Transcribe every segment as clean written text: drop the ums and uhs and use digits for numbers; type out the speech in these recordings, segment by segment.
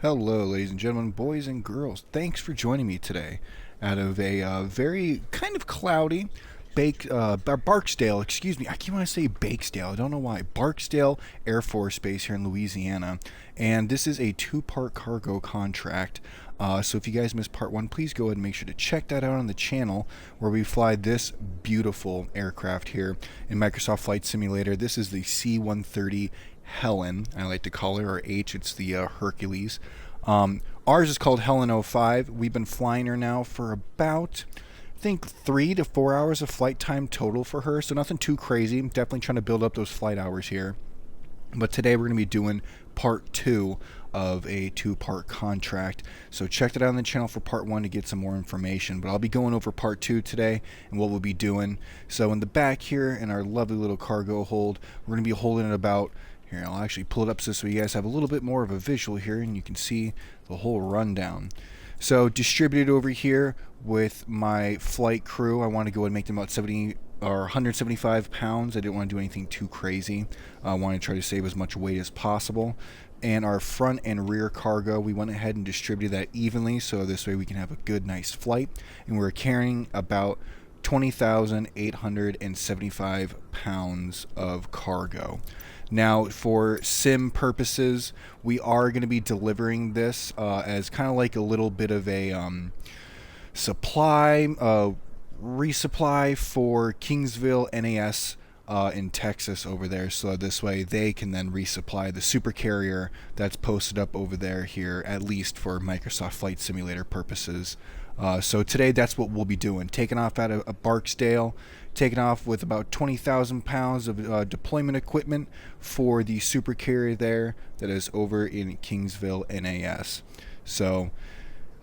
Hello, ladies and gentlemen, boys and girls. Thanks for joining me today out of a very kind of cloudy Barksdale, excuse me, I keep want to say Bakesdale, I don't know why, Barksdale Air Force Base here in Louisiana, and this is a two-part cargo contract. So if you guys missed part one, please go ahead and make sure to check that out on the channel where we fly this beautiful aircraft here in Microsoft Flight Simulator. This is the C130 Helen, I like to call her, or H, it's the Hercules. Ours is called Helen 05. We've been flying her now for about, I think, 3 to 4 hours of flight time total for her, so nothing too crazy. I'm definitely trying to build up those flight hours here. But today we're going to be doing part 2 of a two-part contract. So check that out on the channel for part 1 to get some more information. But I'll be going over part 2 today and what we'll be doing. So in the back here in our lovely little cargo hold, we're going to be holding it about, here I'll actually pull it up so you guys have a little bit more of a visual here and you can see the whole rundown. So distributed over here with my flight crew, I want to go ahead and make them about 70 or 175 pounds. I didn't want to do anything too crazy. I want to try to save as much weight as possible. And our front and rear cargo, we went ahead and distributed that evenly so this way we can have a good, nice flight. And we're carrying about 20,875 pounds of cargo. Now, for sim purposes, we are going to be delivering this as kind of like a little bit of a resupply for Kingsville NAS in Texas over there, so this way they can then resupply the super carrier that's posted up over there here, at least for Microsoft Flight Simulator purposes. So today that's what we'll be doing, taking off out of Barksdale, taking off with about 20,000 pounds of deployment equipment for the super carrier there that is over in Kingsville NAS. So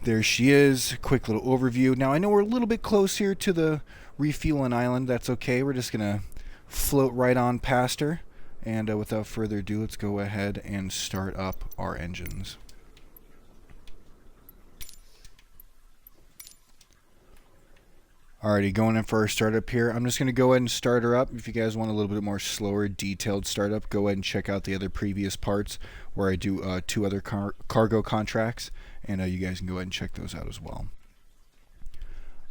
there she is, quick little overview. Now I know we're a little bit close here to the refueling island. That's okay, we're just gonna float right on past her, and without further ado, let's go ahead and start up our engines. Alrighty, going in for our startup here. I'm just going to go ahead and start her up. If you guys want a little bit more slower, detailed startup, go ahead and check out the other previous parts where I do 2 other cargo contracts, and you guys can go ahead and check those out as well.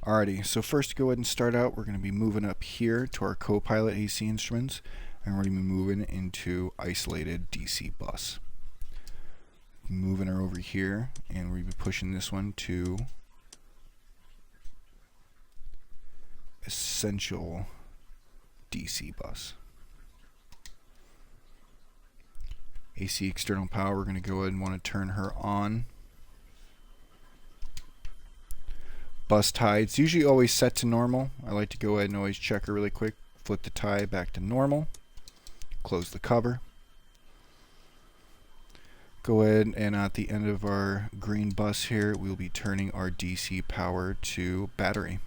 Alrighty, so first to go ahead and start out, we're going to be moving up here to our co-pilot AC instruments, and we're going to be moving into isolated DC bus. Moving her over here, and we're going to be pushing this one to essential DC bus. AC external power, we're going to go ahead and want to turn her on. Bus tie, it's usually always set to normal. I like to go ahead and always check her really quick. Flip the tie back to normal. Close the cover. Go ahead and at the end of our green bus here, we'll be turning our DC power to battery.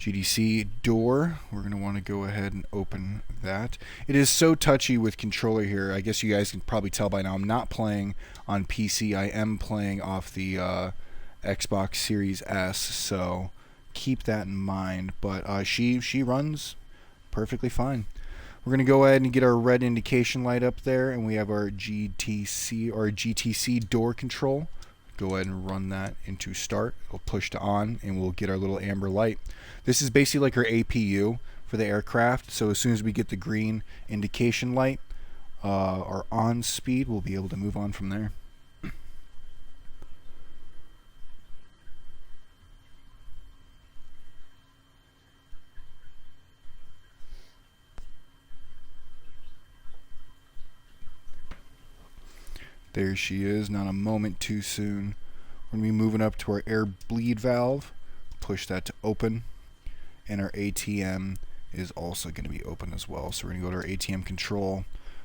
GDC door, we're going to want to go ahead and open that. It is so touchy with controller here. I guess you guys can probably tell by now I'm not playing on PC. I am playing off the Xbox Series S, so keep that in mind. But she runs perfectly fine. We're going to go ahead and get our red indication light up there, and we have our GTC door control. Go ahead and run that into start. It'll push to on, and we'll get our little amber light. This is basically like our APU for the aircraft, so as soon as we get the green indication light, our on speed, we'll be able to move on from there. There she is, not a moment too soon. We're going to be moving up to our air bleed valve, push that to open, and our ATM is also going to be open as well. So we're going to go to our ATM control,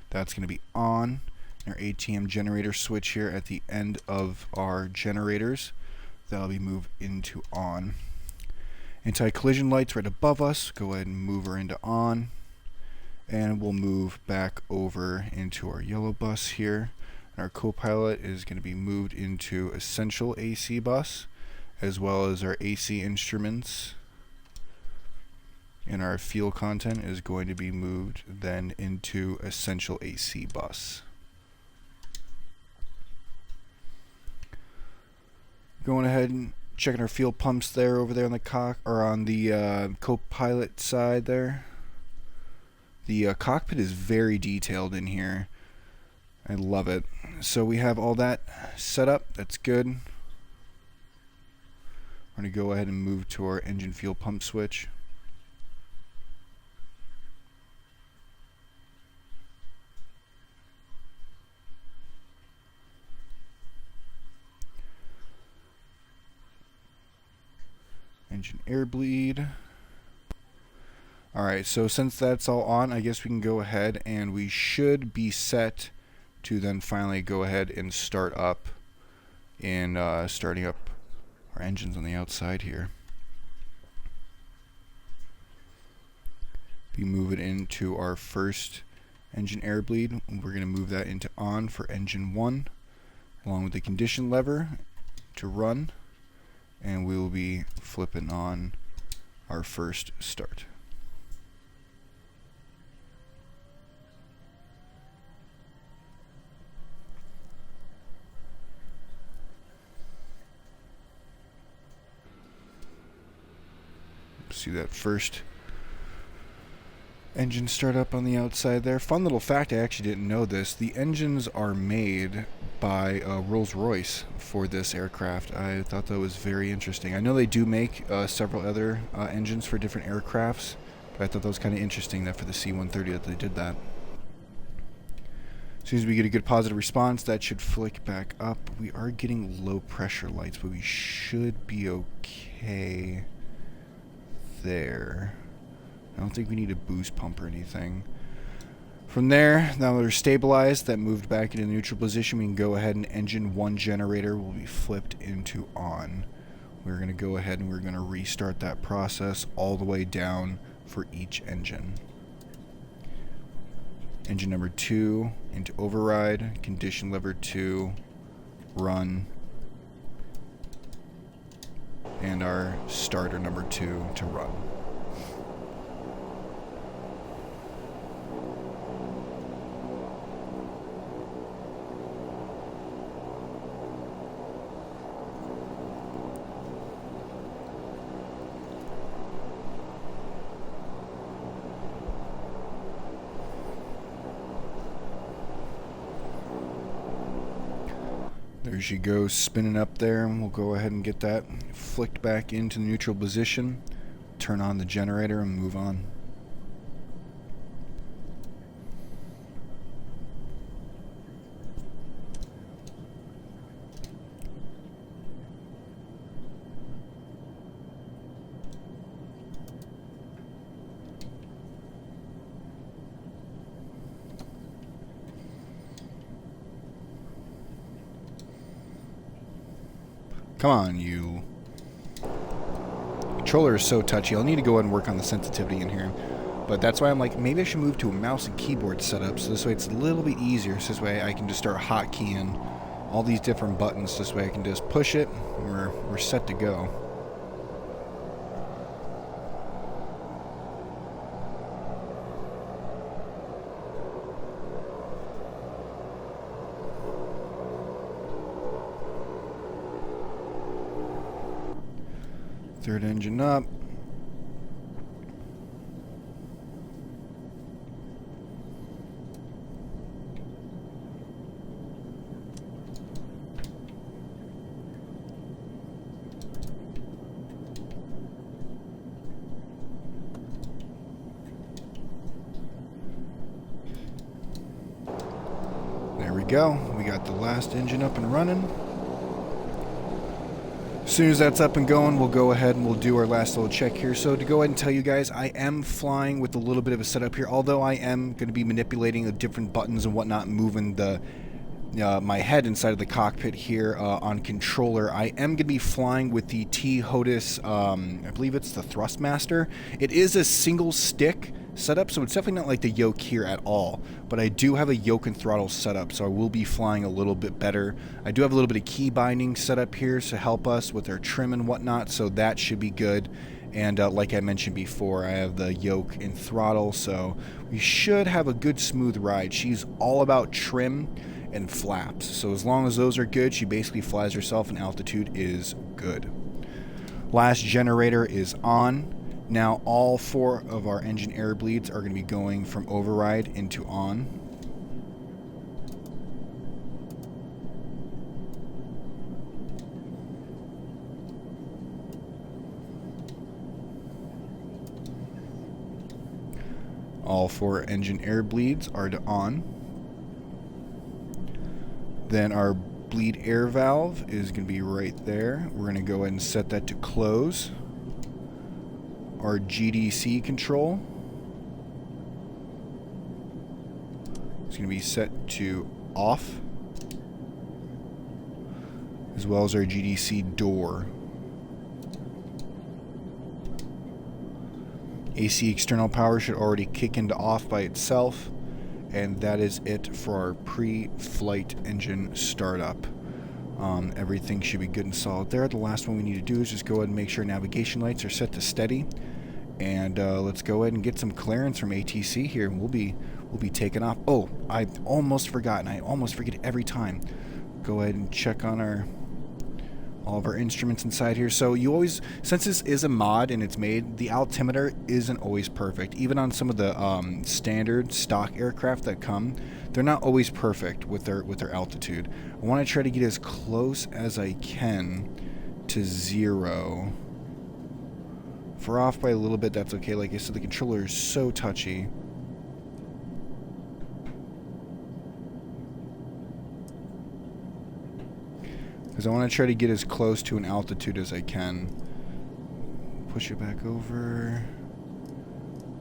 that's going to be on, and our ATM generator switch here at the end of our generators, that'll be moved into on. Anti-collision lights right above us, go ahead and move her into on, and we'll move back over into our yellow bus here. Our co-pilot is going to be moved into essential AC bus, as well as our AC instruments, and our fuel content is going to be moved then into essential AC bus. Going ahead and checking our fuel pumps there over there on the on the co-pilot side there. The cockpit is very detailed in here. I love it. So we have all that set up. That's good. We're going to go ahead and move to our engine fuel pump switch. Engine air bleed. Alright, so since that's all on, I guess we can go ahead and we should be set to then finally go ahead and start up in starting up our engines on the outside here. Be moving into our first engine air bleed. We're going to move that into on for engine 1 along with the condition lever to run, and we will be flipping on our first start. See that first engine start up on the outside there. Fun little fact, I actually didn't know this. The engines are made by Rolls-Royce for this aircraft. I thought that was very interesting. I know they do make several other engines for different aircrafts, but I thought that was kind of interesting that for the C130 that they did that. As soon as we get a good positive response, that should flick back up. We are getting low pressure lights, but we should be okay there. I don't think we need a boost pump or anything. From there, now that we're stabilized, that moved back into neutral position, we can go ahead and engine 1 generator will be flipped into on. We're going to go ahead and we're going to restart that process all the way down for each engine. Engine number 2 into override, condition lever 2, run, and our starter number 2 to run. There she goes, spinning up there, and we'll go ahead and get that flicked back into the neutral position, turn on the generator, and move on. Come on, you. Controller is so touchy. I'll need to go ahead and work on the sensitivity in here. But that's why I'm like, maybe I should move to a mouse and keyboard setup, so this way it's a little bit easier. So this way I can just start hotkeying all these different buttons. This way I can just push it, and we're set to go. Third engine up. There we go. We got the last engine up and running. As soon as that's up and going, we'll go ahead and we'll do our last little check here. So to go ahead and tell you guys, I am flying with a little bit of a setup here, although I am going to be manipulating the different buttons and whatnot, moving the my head inside of the cockpit here on controller. I am going to be flying with the T-HOTUS, I believe it's the Thrustmaster. It is a single stick setup, so it's definitely not like the yoke here at all, but I do have a yoke and throttle setup, so I will be flying a little bit better. I do have a little bit of key binding set up here to help us with our trim and whatnot, so that should be good. And like I mentioned before, I have the yoke and throttle, so we should have a good smooth ride. She's all about trim and flaps, so as long as those are good, she basically flies herself and altitude is good. Last generator is on. Now all 4 of our engine air bleeds are going to be going from override into on. All 4 engine air bleeds are to on. Then our bleed air valve is going to be right there. We're going to go ahead and set that to close. Our GDC control is going to be set to off, as well as our GDC door. AC external power should already kick into off by itself, and that is it for our pre-flight engine startup. Everything should be good and solid there. The last one we need to do is just go ahead and make sure navigation lights are set to steady, and let's go ahead and get some clearance from ATC here, and we'll be taking off. Oh, I almost forgot, and I almost forget every time. Go ahead and check on all of our instruments inside here. So you always, since this is a mod and it's made, the altimeter isn't always perfect. Even on some of the standard stock aircraft that come, they're not always perfect with their altitude. I want to try to get as close as I can to 0. If we're off by a little bit, that's okay. Like I said, the controller is so touchy. Because I want to try to get as close to an altitude as I can. Push it back over.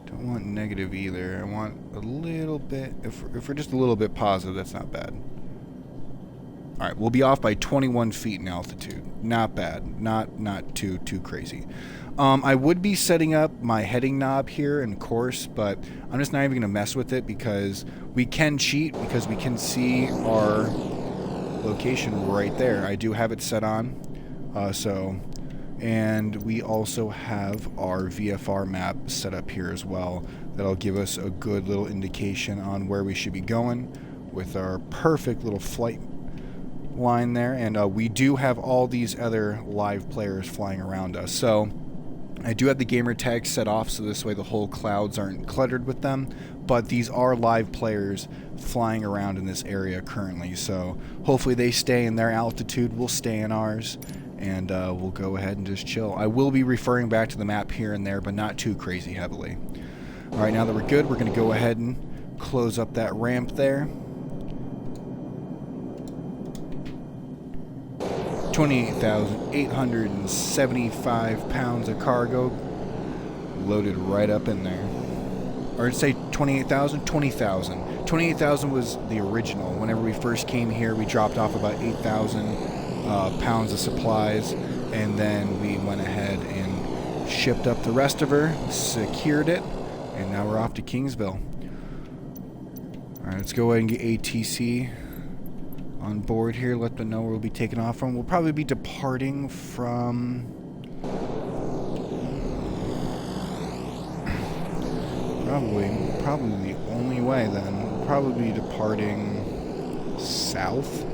Don't want negative either. I want a little bit. If we're just a little bit positive, that's not bad. Alright, we'll be off by 21 feet in altitude. Not bad. Not too crazy. I would be setting up my heading knob here in course, but I'm just not even going to mess with it because we can cheat, because we can see our location right there. I do have it set on, and we also have our VFR map set up here as well. That'll give us a good little indication on where we should be going with our perfect little flight line there. And we do have all these other live players flying around us. So I do have the gamer tags set off, so this way the whole clouds aren't cluttered with them. But these are live players flying around in this area currently, so hopefully they stay in their altitude, we'll stay in ours, and we'll go ahead and just chill. I will be referring back to the map here and there, but not too crazy heavily. Alright, now that we're good, we're going to go ahead and close up that ramp there. 28,875 pounds of cargo loaded right up in there. Or I'd say 28,000? 20,000. 28,000 was the original. Whenever we first came here, we dropped off about 8,000 pounds of supplies, and then we went ahead and shipped up the rest of her, secured it, and now we're off to Kingsville. Alright, let's go ahead and get ATC on board here. Let them know where we'll be taking off from. We'll probably be departing from... Probably the only way then. We'll probably be departing south.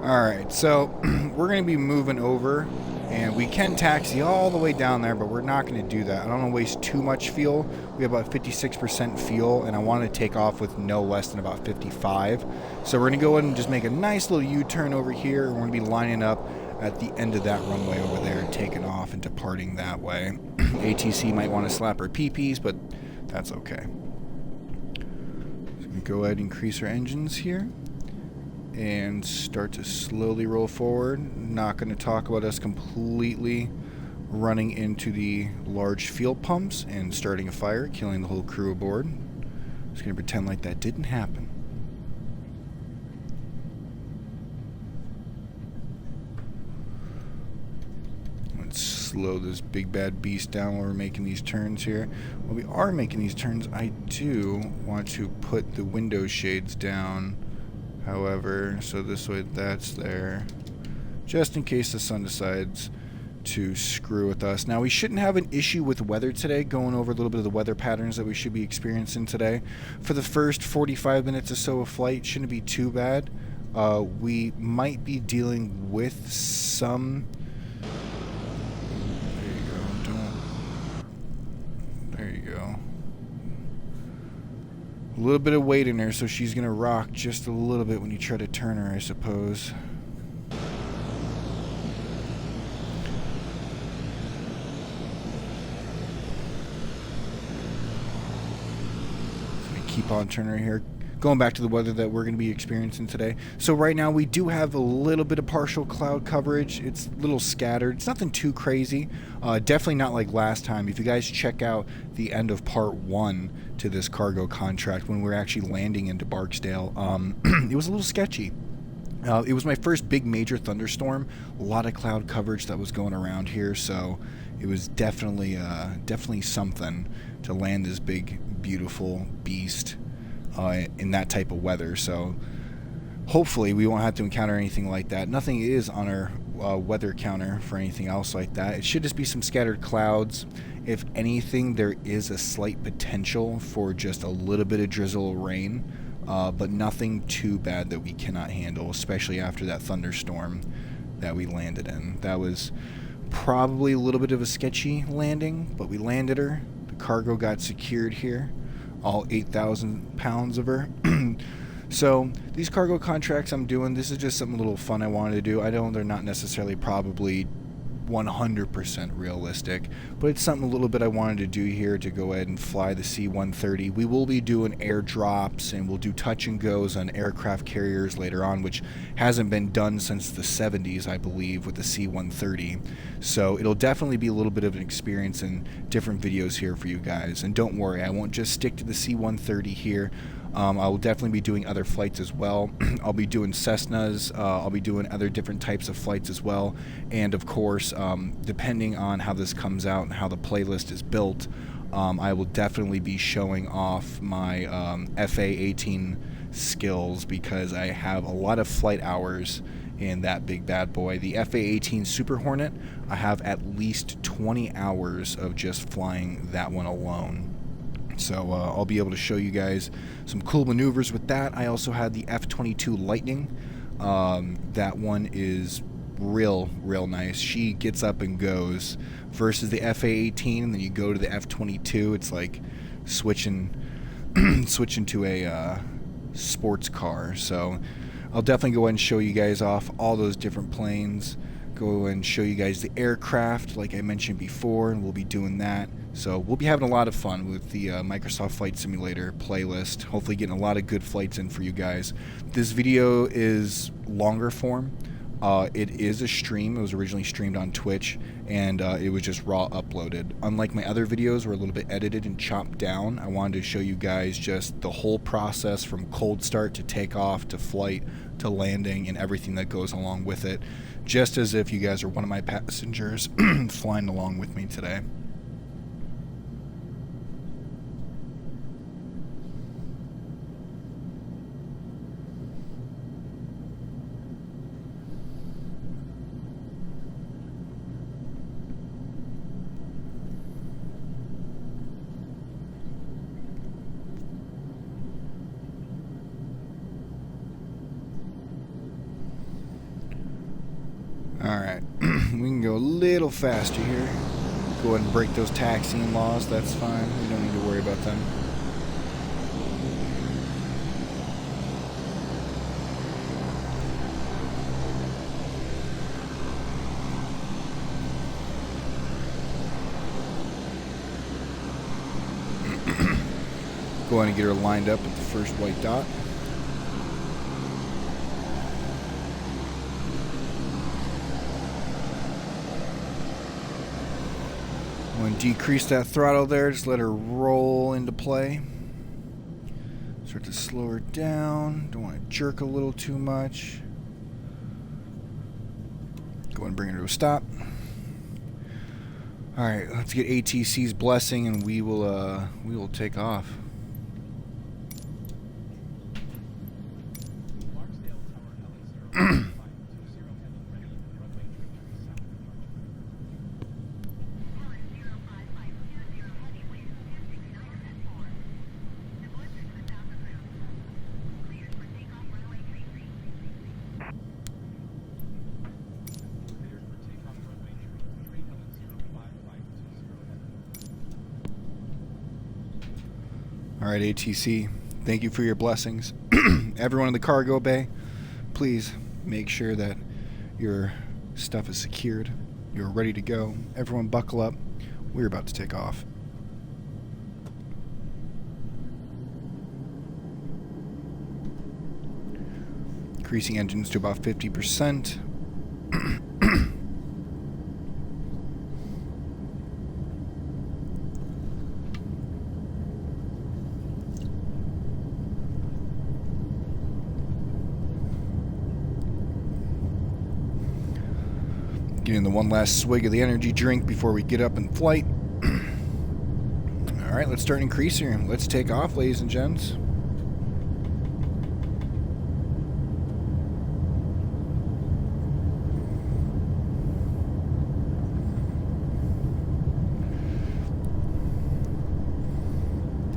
Alright, so we're going to be moving over, and we can taxi all the way down there, but we're not going to do that. I don't want to waste too much fuel. We have about 56% fuel, and I want to take off with no less than about 55. So we're going to go ahead and just make a nice little U-turn over here, and we're going to be lining up at the end of that runway over there, taking off and departing that way. ATC might want to slap our PPs, but that's okay. So we're going to go ahead and increase our engines here and start to slowly roll forward. Not going to talk about us completely running into the large fuel pumps and starting a fire, killing the whole crew aboard. Just going to pretend like that didn't happen. slow this big bad beast down while we're making these turns here. While we are making these turns, I do want to put the window shades down, however, so this way that's there, just in case the sun decides to screw with us. Now, we shouldn't have an issue with weather today, going over a little bit of the weather patterns that we should be experiencing today. For the first 45 minutes or so of flight, shouldn't be too bad. We might be dealing with some... There you go. A little bit of weight in her, so she's going to rock just a little bit when you try to turn her, I suppose. Keep on turning her here. Going back to the weather that we're going to be experiencing today. So right now we do have a little bit of partial cloud coverage. It's a little scattered. It's nothing too crazy. Definitely not like last time. If you guys check out the end of part 1 to this cargo contract when we were actually landing into Barksdale, it was a little sketchy. It was my first big major thunderstorm. A lot of cloud coverage that was going around here, so it was definitely something to land this big, beautiful beast in that type of weather. So hopefully we won't have to encounter anything like that. Nothing is on our weather counter for anything else like that. It should just be some scattered clouds. If anything, there is a slight potential for just a little bit of drizzle or rain, but nothing too bad that we cannot handle, especially after that thunderstorm that we landed in. That was probably a little bit of a sketchy landing, but we landed her. The cargo got secured here, all 8,000 pounds of her. So these cargo contracts I'm doing, this is just something a little fun I wanted to do. I know they're not necessarily probably 100% realistic, but it's something a little bit I wanted to do here to go ahead and fly the C130. We will be doing airdrops and we'll do touch and goes on aircraft carriers later on, which hasn't been done since the 70s, I believe, with the C130. So it'll definitely be a little bit of an experience in different videos here for you guys. And don't worry, I won't just stick to the C130 here. I will definitely be doing other flights as well. I'll be doing Cessnas. I'll be doing other different types of flights as well. And of course, depending on how this comes out and how the playlist is built, I will definitely be showing off my FA-18 skills, because I have a lot of flight hours in that big bad boy. The FA-18 Super Hornet, I have at least 20 hours of just flying that one alone. So I'll be able to show you guys some cool maneuvers with that. I also had the F-22 Lightning. That one is real nice. She gets up and goes versus the FA-18, and then you go to the F-22. It's like switching to a sports car. So I'll definitely go ahead and show you guys off all those different planes. Go and show you guys the aircraft like I mentioned before, and we'll be doing that. So we'll be having a lot of fun with the Microsoft Flight Simulator playlist. Hopefully getting a lot of good flights in for you guys. This video is longer form. It is a stream. It was originally streamed on Twitch, and it was just raw uploaded. Unlike my other videos, were a little bit edited and chopped down. I wanted to show you guys just the whole process from cold start to takeoff to flight to landing and everything that goes along with it, just as if you guys are one of my passengers flying along with me today. Alright, we can go a little faster here. Go ahead and break those taxiing laws, that's fine. We don't need to worry about them. Go ahead and get her lined up at the first white dot. I'm going to decrease that throttle there, just let her roll into play. Start to slow her down. Don't want to jerk a little too much. Go ahead and bring her to a stop. All right, let's get ATC's blessing, and we will take off. All right, ATC, thank you for your blessings. Everyone in the cargo bay, please make sure that your stuff is secured. You're ready to go. Everyone buckle up. We're about to take off. Increasing engines to about 50%. Getting the one last swig of the energy drink before we get up in flight. Alright, let's start increasing. Let's take off, ladies and gents.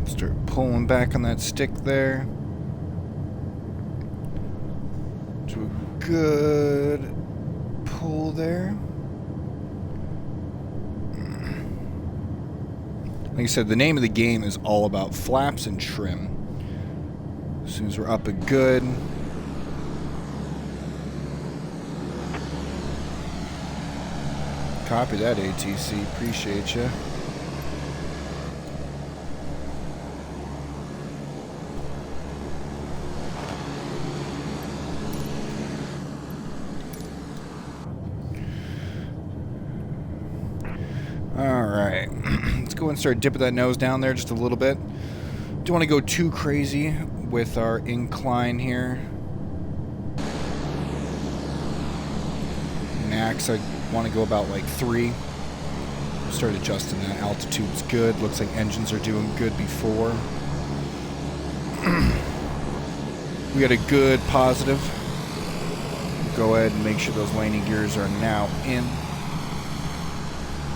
Start pulling back on that stick there. To a good pull there. Like I said, the name of the game is all about flaps and trim. As soon as we're up and good. Copy that, ATC. Appreciate you. Alright, let's go and start dipping that nose down there just a little bit. Don't want to go too crazy with our incline here. Max, I want to go about like 3. Start adjusting that. Altitude's good. Looks like engines are doing good before. We got a good positive. Go ahead and make sure those landing gears are now in.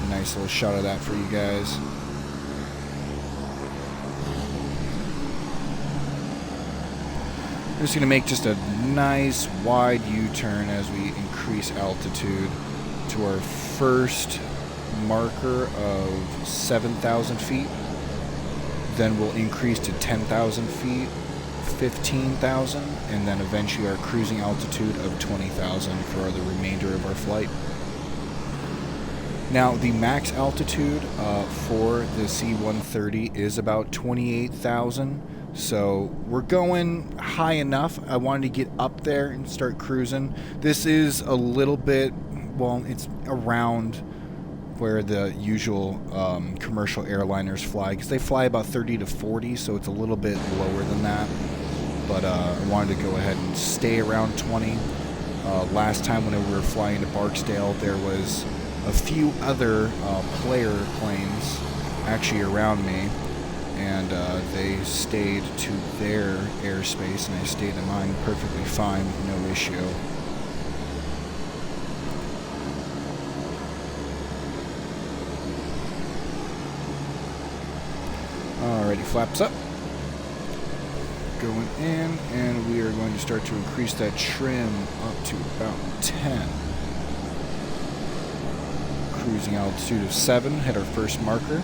Nice little shot of that for you guys. We're just going to make just a nice wide U-turn as we increase altitude to our first marker of 7,000 feet. Then we'll increase to 10,000 feet, 15,000, and then eventually our cruising altitude of 20,000 for the remainder of our flight. Now, the max altitude for the C130 is about 28,000, so we're going high enough. I wanted to get up there and start cruising. This is a little bit, well, it's around where the usual commercial airliners fly, because they fly about 30 to 40, so it's a little bit lower than that. But I wanted to go ahead and stay around 20. Last time when we were flying to Barksdale, there was a few other player planes actually around me, and they stayed to their airspace and I stayed in mine perfectly fine with no issue. Alrighty, flaps up. Going in, and we are going to start to increase that trim up to about 10. Cruising altitude of 7, hit our first marker.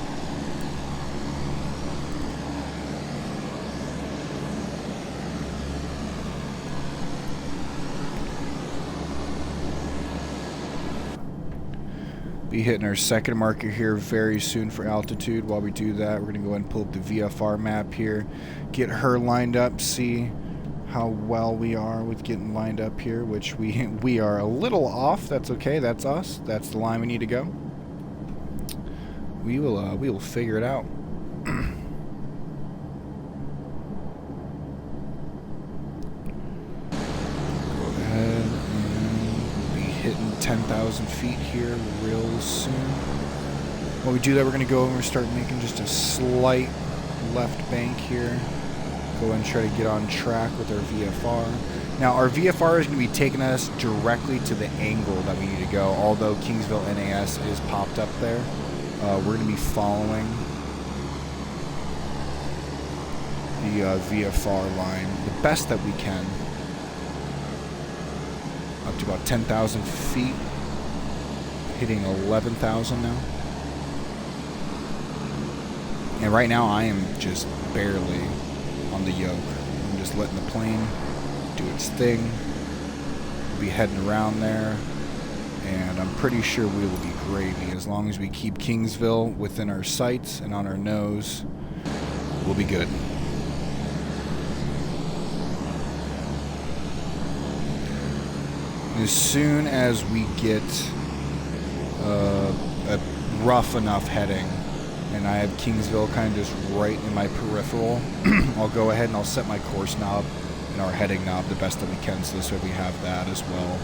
Be hitting our second marker here very soon for altitude. While we do that, we're going to go ahead and pull up the VFR map here, get her lined up, see how well we are with getting lined up here, which we are a little off. That's okay. That's us. That's the line we need to go. We will figure it out. Go ahead and we'll be hitting 10,000 feet here real soon. When we do that, we're going to go over and start making just a slight left bank here. Go and try to get on track with our VFR. Now, our VFR is going to be taking us directly to the angle that we need to go, although Kingsville NAS is popped up there. We're going to be following the VFR line the best that we can. Up to about 10,000 feet. Hitting 11,000 now. And right now I am just barely on the yoke. I'm just letting the plane do its thing. We'll be heading around there. And I'm pretty sure we will be gravy. As long as we keep Kingsville within our sights and on our nose, we'll be good. As soon as we get a rough enough heading, and I have Kingsville kind of just right in my peripheral, I'll go ahead and I'll set my course knob and our heading knob the best that we can, so this way we have that as well.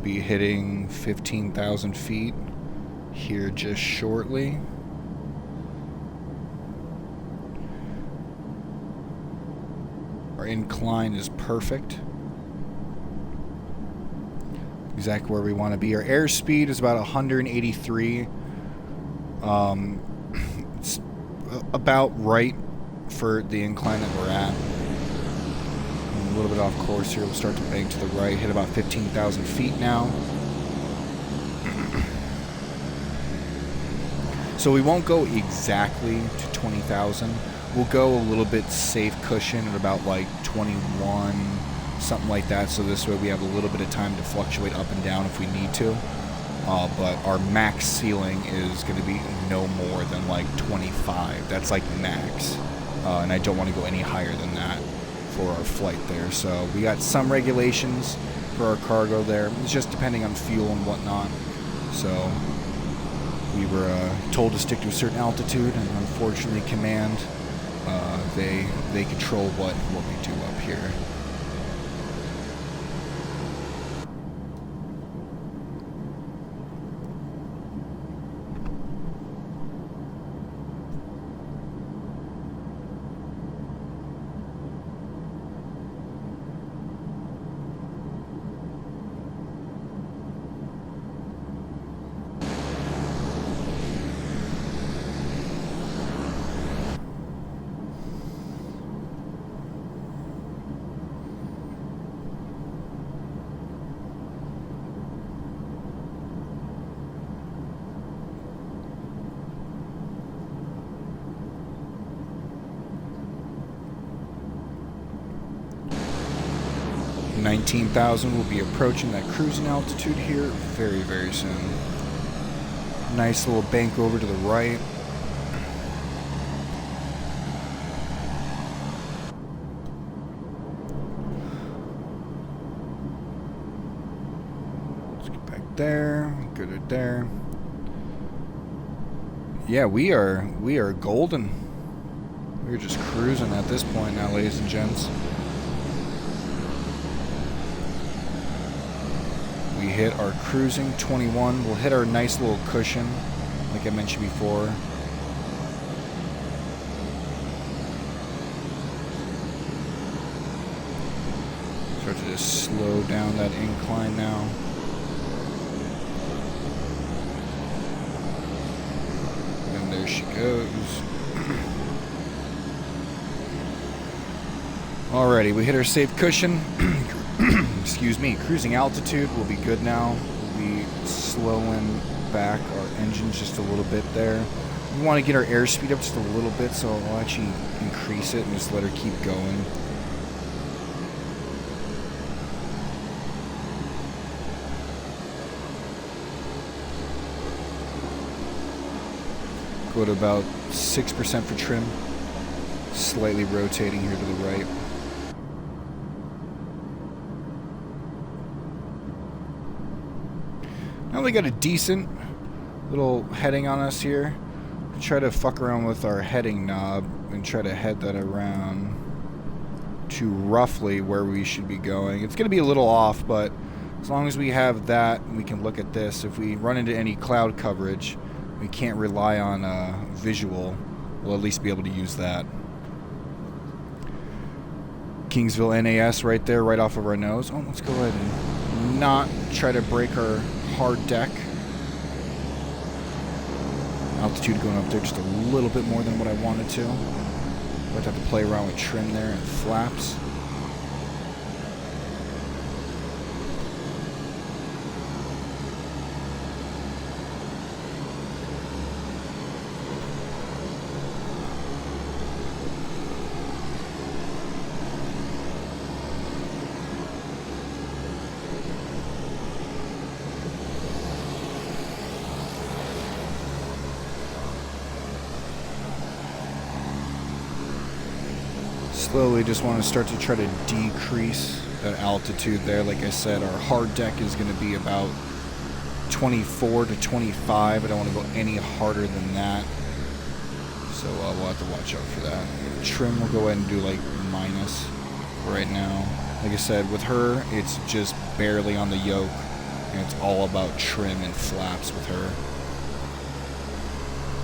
Be hitting 15,000 feet here just shortly. Our incline is perfect. Exactly where we want to be. Our airspeed is about 183. It's about right for the incline that we're at. A little bit off course here. We'll start to bank to the right, hit about 15,000 feet now. So we won't go exactly to 20,000. We'll go a little bit safe cushion at about like 21, something like that. So this way we have a little bit of time to fluctuate up and down if we need to. But our max ceiling is going to be no more than like 25. That's like max. And I don't want to go any higher than that for our flight there. So we got some regulations for our cargo there. It's just depending on fuel and whatnot. So we were told to stick to a certain altitude, and unfortunately command, they control what we do up here. $19,000 will be approaching that cruising altitude here very, very soon. Nice little bank over to the right. Let's get back there. Good at there. Yeah, we are golden. We're just cruising at this point now, ladies and gents. We hit our cruising 21. We'll hit our nice little cushion, like I mentioned before. Start to just slow down that incline now. And there she goes. Alrighty, we hit our safe cushion. Excuse me, cruising altitude will be good now. We'll be slowing back our engines just a little bit there. We want to get our airspeed up just a little bit, so I'll actually increase it and just let her keep going. Go to about 6% for trim. Slightly rotating here to the right. Now we got a decent little heading on us here. Try to fuck around with our heading knob and try to head that around to roughly where we should be going. It's going to be a little off, but as long as we have that, we can look at this. If we run into any cloud coverage, we can't rely on visual. We'll at least be able to use that. Kingsville NAS right there, right off of our nose. Oh, let's go ahead and not try to break our hard deck. Altitude going up there just a little bit more than what I wanted to. Might have to play around with trim there and flaps. Slowly just want to start to try to decrease that altitude there. Like I said, our hard deck is going to be about 24 to 25. I don't want to go any harder than that. So we'll have to watch out for that. Trim, we'll go ahead and do like minus right now. Like I said, with her, it's just barely on the yoke. And it's all about trim and flaps with her.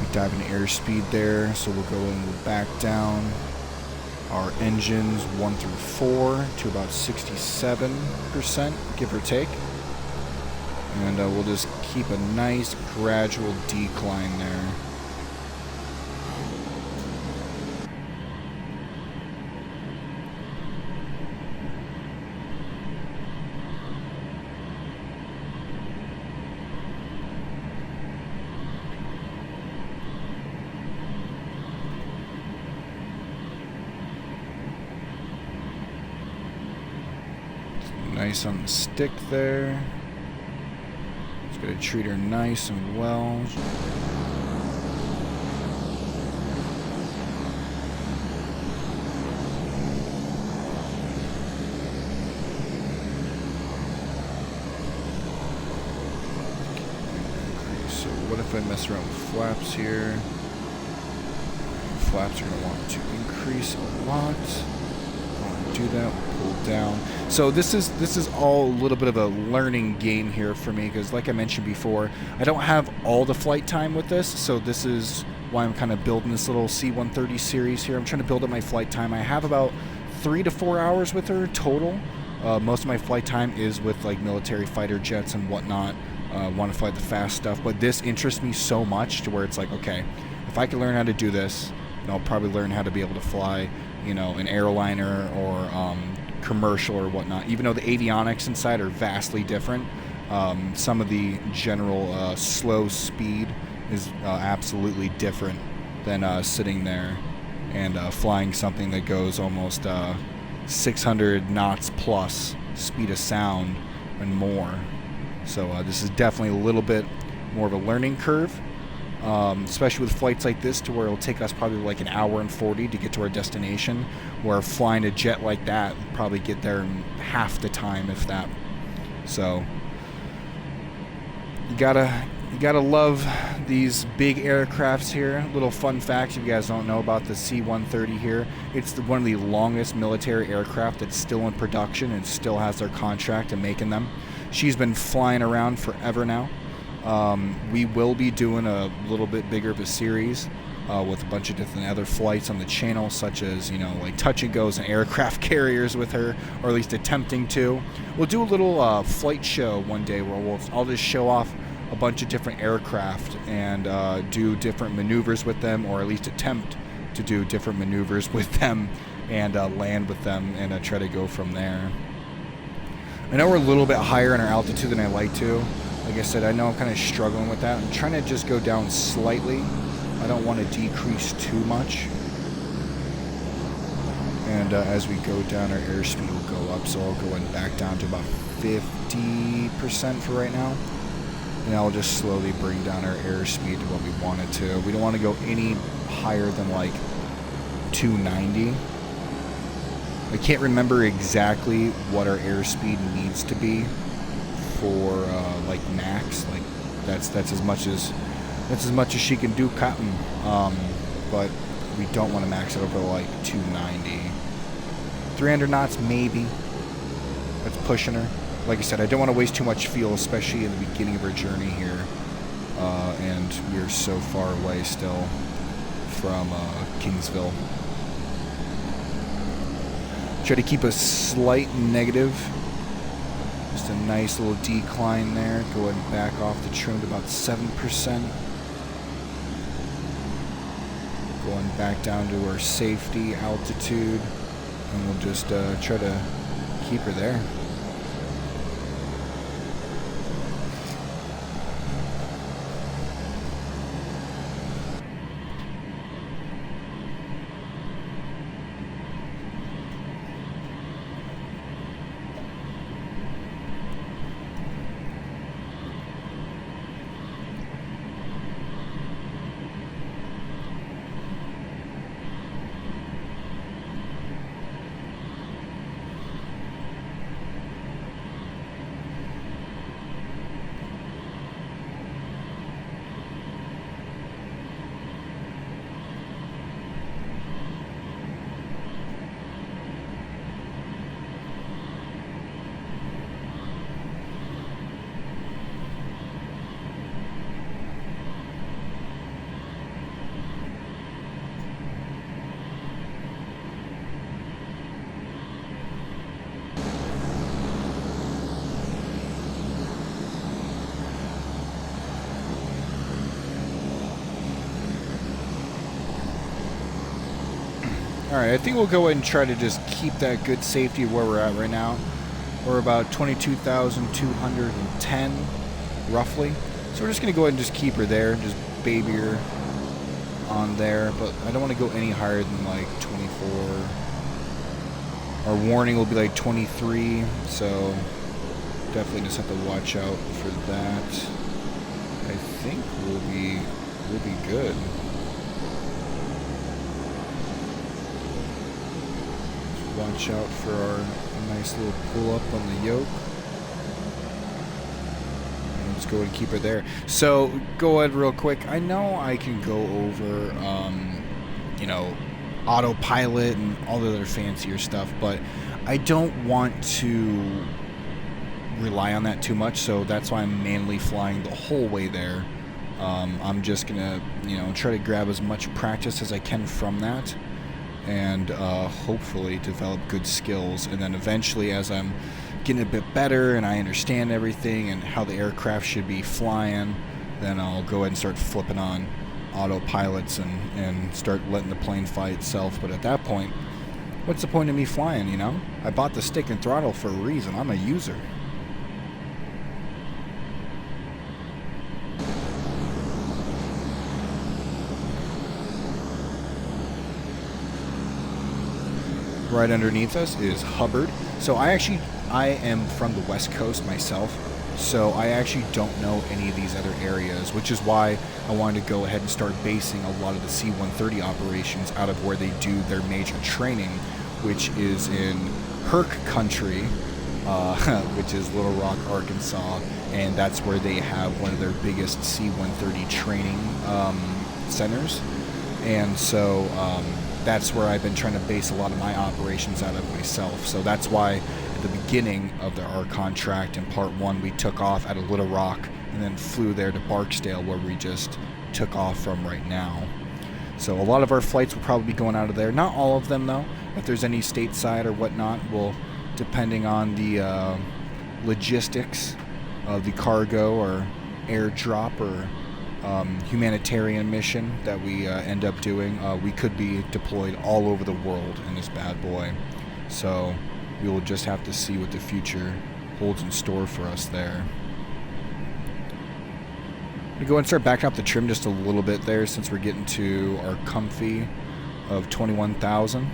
We dive into airspeed there, so we'll go and we'll back down our engines 1 through 4 to about 67%, give or take. And we'll just keep a nice gradual decline there. Nice on the stick there. Just gotta treat her nice and well. So what if I mess around with flaps here? Flaps are gonna want to increase a lot. Do that, pull down. So this is all a little bit of a learning game here for me, because like I mentioned before, I don't have all the flight time with this, so this is why I'm kind of building this little C130 series here. I'm trying to build up my flight time. I have about 3 to 4 hours with her total. Most of my flight time is with like military fighter jets and whatnot. Want to fly the fast stuff, but this interests me so much to where it's like, okay, if I can learn how to do this, then I'll probably learn how to be able to fly, you know, an airliner or commercial or whatnot. Even though the avionics inside are vastly different, some of the general slow speed is absolutely different than sitting there and flying something that goes almost 600 knots plus speed of sound and more. So this is definitely a little bit more of a learning curve. Especially with flights like this, to where it'll take us probably like an hour and 40 to get to our destination, where flying a jet like that we'll probably get there in half the time, if that. So you gotta love these big aircrafts here. Little fun facts if you guys don't know about the C130 here. It's one of the longest military aircraft that's still in production and still has their contract and making them. She's been flying around forever now. We will be doing a little bit bigger of a series with a bunch of different other flights on the channel, such as, you know, like touch and goes and aircraft carriers with her, or at least attempting to. We'll do a little flight show one day where I'll just show off a bunch of different aircraft and do different maneuvers with them, or at least attempt to do different maneuvers with them and land with them and try to go from there. I know we're a little bit higher in our altitude than I like to. Like I said, I know I'm kind of struggling with that. I'm trying to just go down slightly. I don't want to decrease too much. And as we go down, our airspeed will go up. So I'll go and back down to about 50% for right now. And I'll just slowly bring down our airspeed to what we want it to. We don't want to go any higher than like 290. I can't remember exactly what our airspeed needs to be for like max. Like that's as much as she can do, Cotton. But we don't want to max it over like 290. 300 knots maybe. That's pushing her. Like I said, I don't want to waste too much fuel, especially in the beginning of our journey here. And we're so far away still from Kingsville. Try to keep a slight negative. Just a nice little decline there. Go ahead and back off the trim to about 7%. Going back down to our safety altitude. And we'll just try to keep her there. Alright, I think we'll go ahead and try to just keep that good safety where we're at right now. We're about 22,210, roughly. So we're just going to go ahead and just keep her there, just baby her on there. But I don't want to go any higher than like 24. Our warning will be like 23, so definitely just have to watch out for that. I think we'll be good. Watch out for our nice little pull up on the yoke. And let's go ahead and keep her there. So go ahead real quick. I know I can go over, you know, autopilot and all the other fancier stuff, but I don't want to rely on that too much. So that's why I'm mainly flying the whole way there. I'm just gonna, you know, try to grab as much practice as I can from that. And hopefully develop good skills, and then eventually as I'm getting a bit better and I understand everything and how the aircraft should be flying, then I'll go ahead and start flipping on autopilots and start letting the plane fly itself. But at that point, what's the point of me flying, you know? I bought the stick and throttle for a reason. I'm a user. Right underneath us is Hubbard. So I am from the West Coast myself, so I actually don't know any of these other areas, which is why I wanted to go ahead and start basing a lot of the C130 operations out of where they do their major training, which is in Herc country, which is Little Rock, Arkansas, and that's where they have one of their biggest C130 training centers. And so that's where I've been trying to base a lot of my operations out of myself. So that's why at the beginning of our contract in part 1, we took off out of Little Rock and then flew there to Barksdale, where we just took off from right now. So a lot of our flights will probably be going out of there. Not all of them, though. If there's any stateside or whatnot, will, depending on the logistics of the cargo or airdrop or humanitarian mission that we end up doing, we could be deployed all over the world in this bad boy. So we will just have to see what the future holds in store for us there. We go and start backing up the trim just a little bit there, since we're getting to our comfy of 21,000.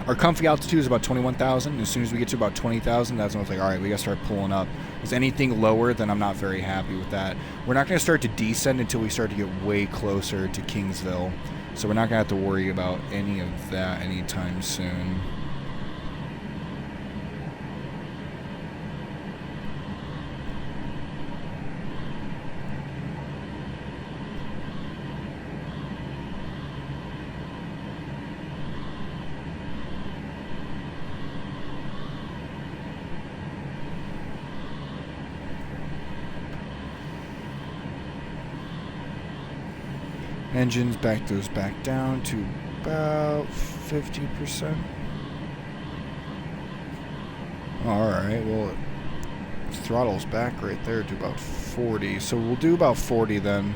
Our comfy altitude is about 21,000. As soon as we get to about 20,000, that's when I was like, all right, we gotta start pulling up. Is anything lower, then I'm not very happy with that. We're not gonna start to descend until we start to get way closer to Kingsville. So we're not going to have to worry about any of that anytime soon. Engines goes back down to about 50%. Alright, well, throttle's back right there to about 40. So we'll do about 40 then.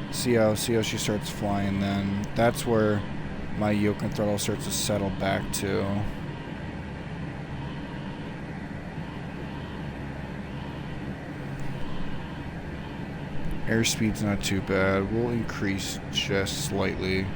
See how she starts flying then. That's where my yoke and throttle starts to settle back to. Airspeed's not too bad. We'll increase just slightly.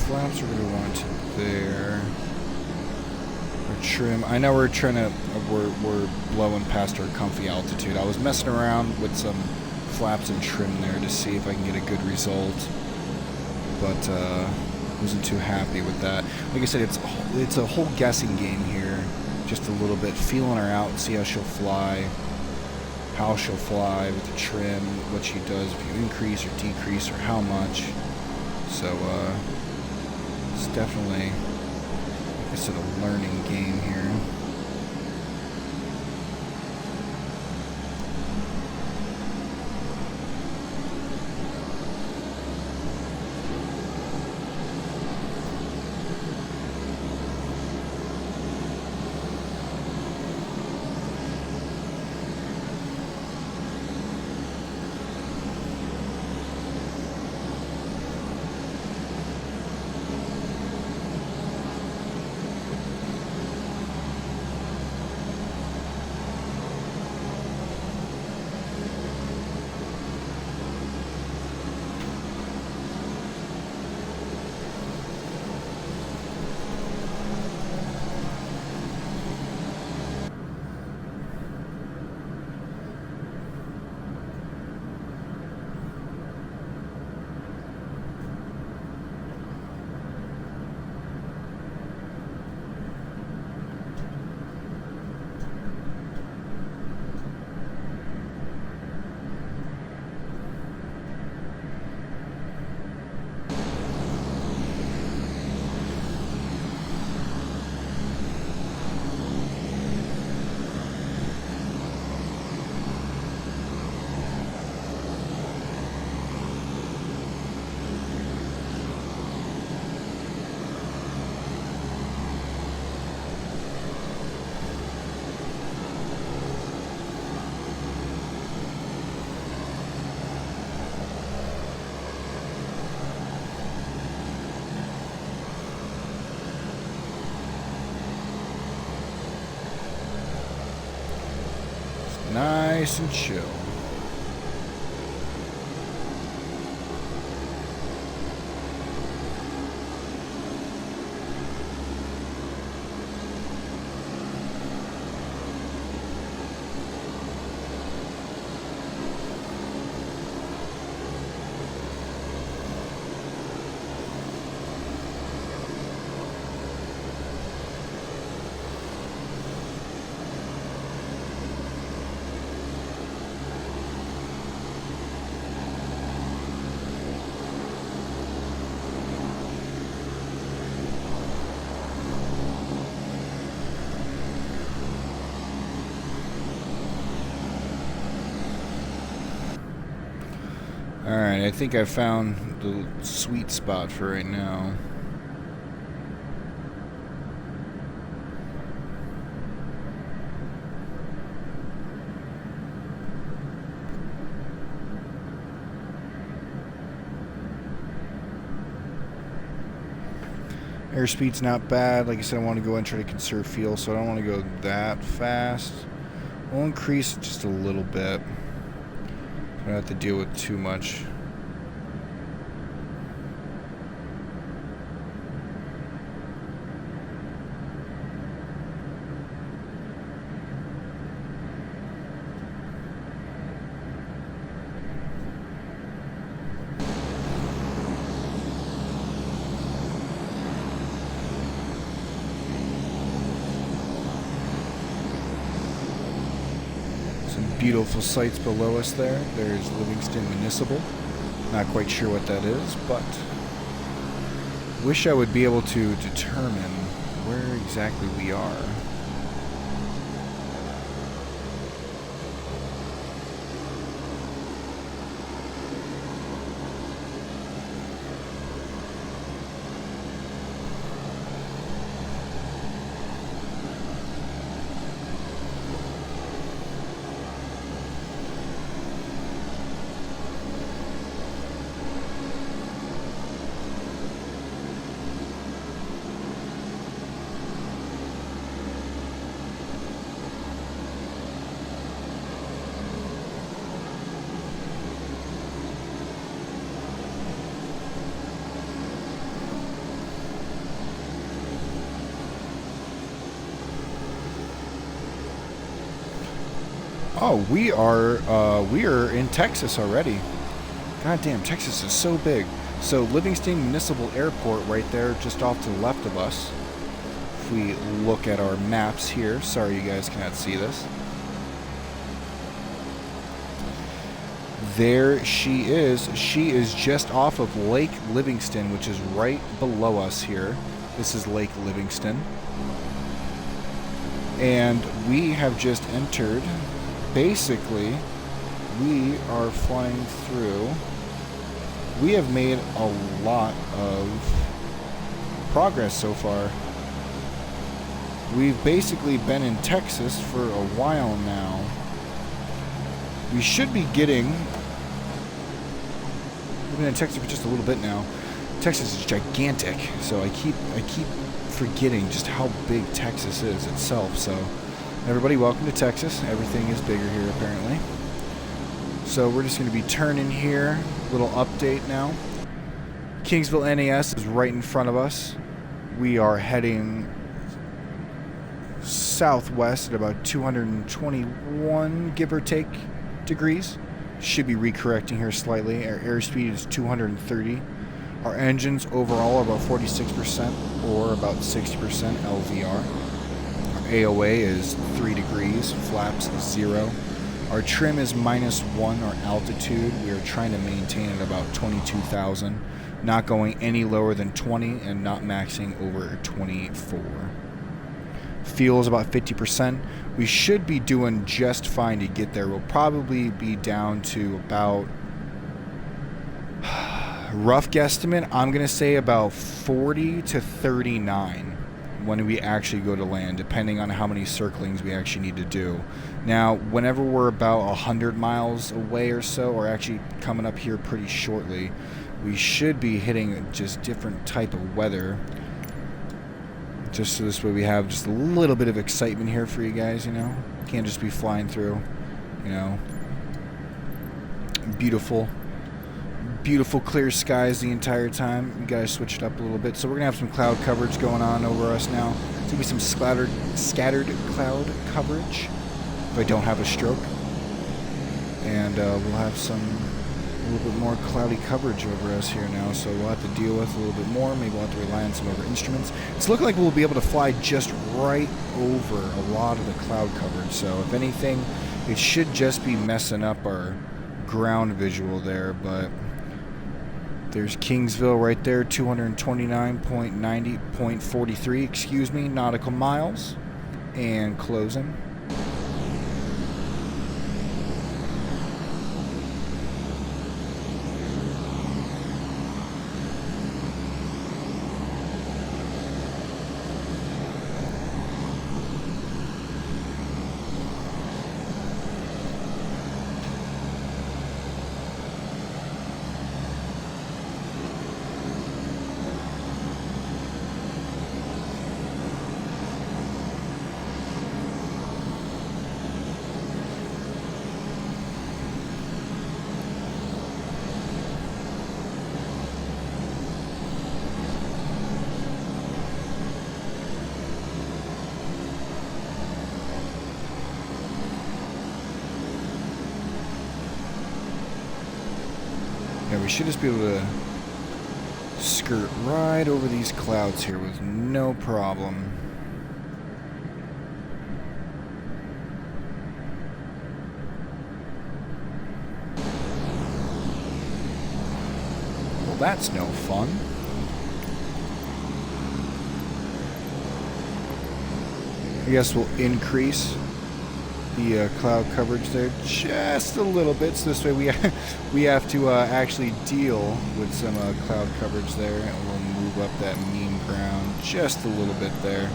Flaps are going to want to there. Our trim. I know we're blowing past our comfy altitude. I was messing around with some flaps and trim there to see if I can get a good result, but wasn't too happy with that. Like I said, it's a whole guessing game here. Just a little bit, feeling her out, see how she'll fly, with the trim, what she does, if you increase or decrease or how much. So it's definitely, like I said, a learning game here. Nice and chill. Alright, I think I found the sweet spot for right now. Airspeed's not bad. Like I said, I want to go and try to conserve fuel, so I don't want to go that fast. We'll increase just a little bit. I don't have to deal with too much. Beautiful sights below us there. There's Livingston Municipal. Not quite sure what that is, but wish I would be able to determine where exactly we are. Oh, we are in Texas already. God damn, Texas is so big. So Livingston Municipal Airport right there, just off to the left of us. If we look at our maps here, sorry you guys cannot see this. There she is. She is just off of Lake Livingston, which is right below us here. This is Lake Livingston. And we have just entered. Basically, we are flying through. We have made a lot of progress so far. We've basically been in Texas for a while now. We should be getting... We've been in Texas for just a little bit now. Texas is gigantic, so I keep forgetting just how big Texas is itself, so... Everybody, welcome to Texas. Everything is bigger here, apparently. So we're just going to be turning here. Little update now. Kingsville NAS is right in front of us. We are heading southwest at about 221, give or take, degrees. Should be recorrecting here slightly. Our airspeed is 230. Our engines overall are about 46% or about 60% LVR. AOA is 3 degrees, flaps 0. Our trim is -1, our altitude we are trying to maintain at about 22,000, not going any lower than 20 and not maxing over 24. Fuel is about 50%. We should be doing just fine to get there. We'll probably be down to about, rough guesstimate, I'm going to say about 40 to 39. When we actually go to land, depending on how many circlings we actually need to do. Now, whenever we're about 100 miles away or so, or actually coming up here pretty shortly, we should be hitting just different type of weather. Just so this way we have just a little bit of excitement here for you guys, you know. Can't just be flying through, you know. Beautiful clear skies the entire time. We gotta switch it up a little bit. So we're gonna have some cloud coverage going on over us now. It's gonna be some scattered cloud coverage if I don't have a stroke. And we'll have a little bit more cloudy coverage over us here now. So we'll have to deal with a little bit more. Maybe we'll have to rely on some of our instruments. It's looking like we'll be able to fly just right over a lot of the cloud coverage. So if anything, it should just be messing up our ground visual there, but there's Kingsville right there, 229.43 nautical miles, and closing. Now we should just be able to skirt right over these clouds here with no problem. Well, that's no fun. I guess we'll increase the cloud coverage there just a little bit, so this way we have to actually deal with some cloud coverage there, and we'll move up that mean ground just a little bit there.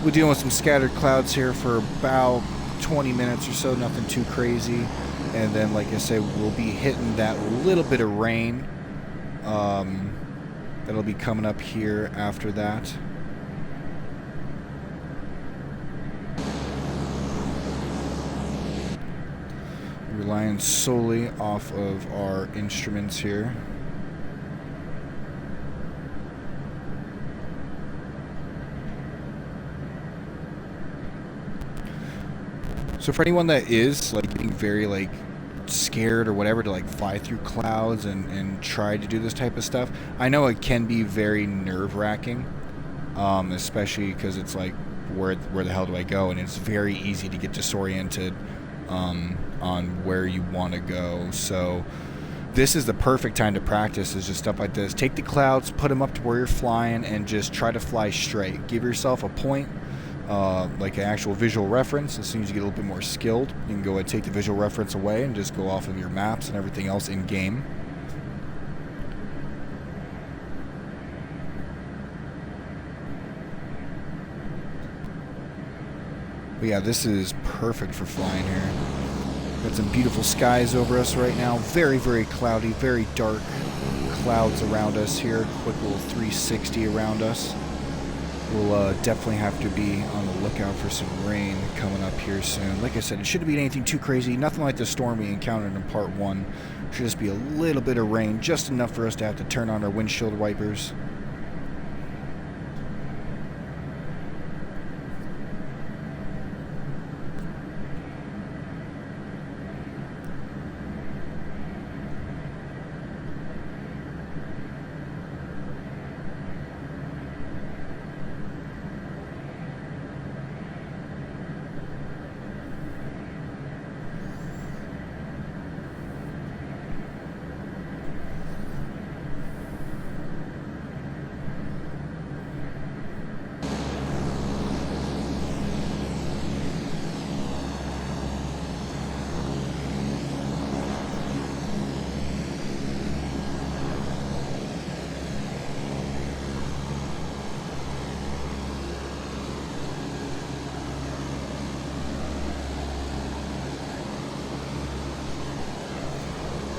We're dealing with some scattered clouds here for about 20 minutes or so, nothing too crazy, and then like I said, we'll be hitting that little bit of rain that'll be coming up here after that. Relying solely off of our instruments here. So for anyone that is like getting very like scared or whatever to like fly through clouds and try to do this type of stuff, I know it can be very nerve-wracking, especially because it's like where the hell do I go, and it's very easy to get disoriented on where you want to go. So this is the perfect time to practice, is just stuff like this. Take the clouds, put them up to where you're flying, and just try to fly straight. Give yourself a point, like an actual visual reference. As soon as you get a little bit more skilled, you can go ahead and take the visual reference away and just go off of your maps and everything else in game. But yeah, this is perfect for flying here. Got some beautiful skies over us right now. Very, very cloudy, very dark clouds around us here. Quick little 360 around us. We'll definitely have to be on the lookout for some rain coming up here soon. Like I said, it shouldn't be anything too crazy. Nothing like the storm we encountered in part 1. Should just be a little bit of rain, just enough for us to have to turn on our windshield wipers.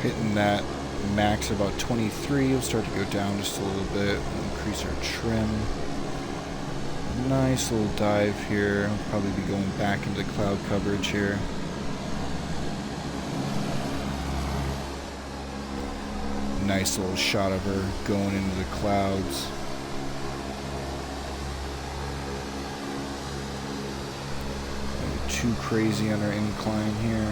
Hitting that max about 23. We'll start to go down just a little bit. Increase our trim. Nice little dive here. I'll probably be going back into cloud coverage here. Nice little shot of her going into the clouds. Not too crazy on our incline here.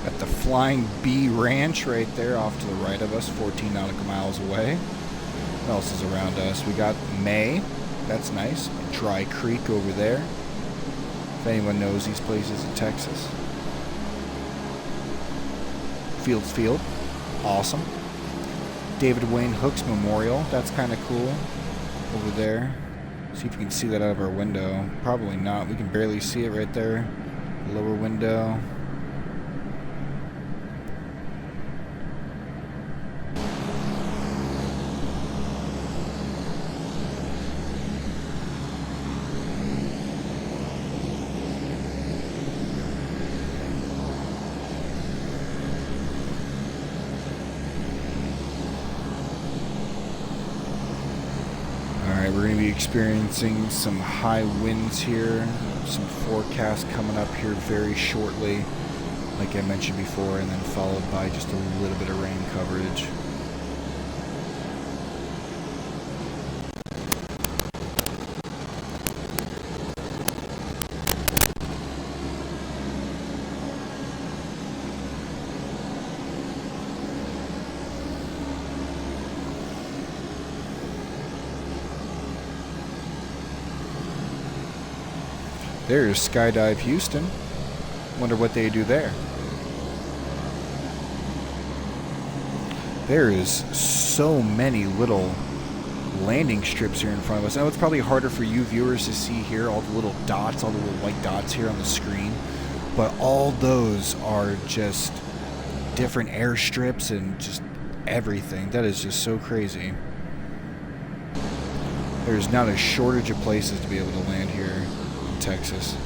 At the Flying Bee Ranch right there off to the right of us, 14 nautical miles away. What else is around us? We got May. That's nice. Dry Creek over there. If anyone knows these places in Texas. Field. Awesome. David Wayne Hooks Memorial. That's kind of cool. Over there. See if we can see that out of our window. Probably not. We can barely see it right there. Lower window. We're going to be experiencing some high winds here, some forecast coming up here very shortly, like I mentioned before, and then followed by just a little bit of rain coverage. There's Skydive Houston. Wonder what they do there. There is so many little landing strips here in front of us. Now it's probably harder for you viewers to see here, all the little dots, all the little white dots here on the screen. But all those are just different airstrips and just everything. That is just so crazy. There's not a shortage of places to be able to land here in Texas.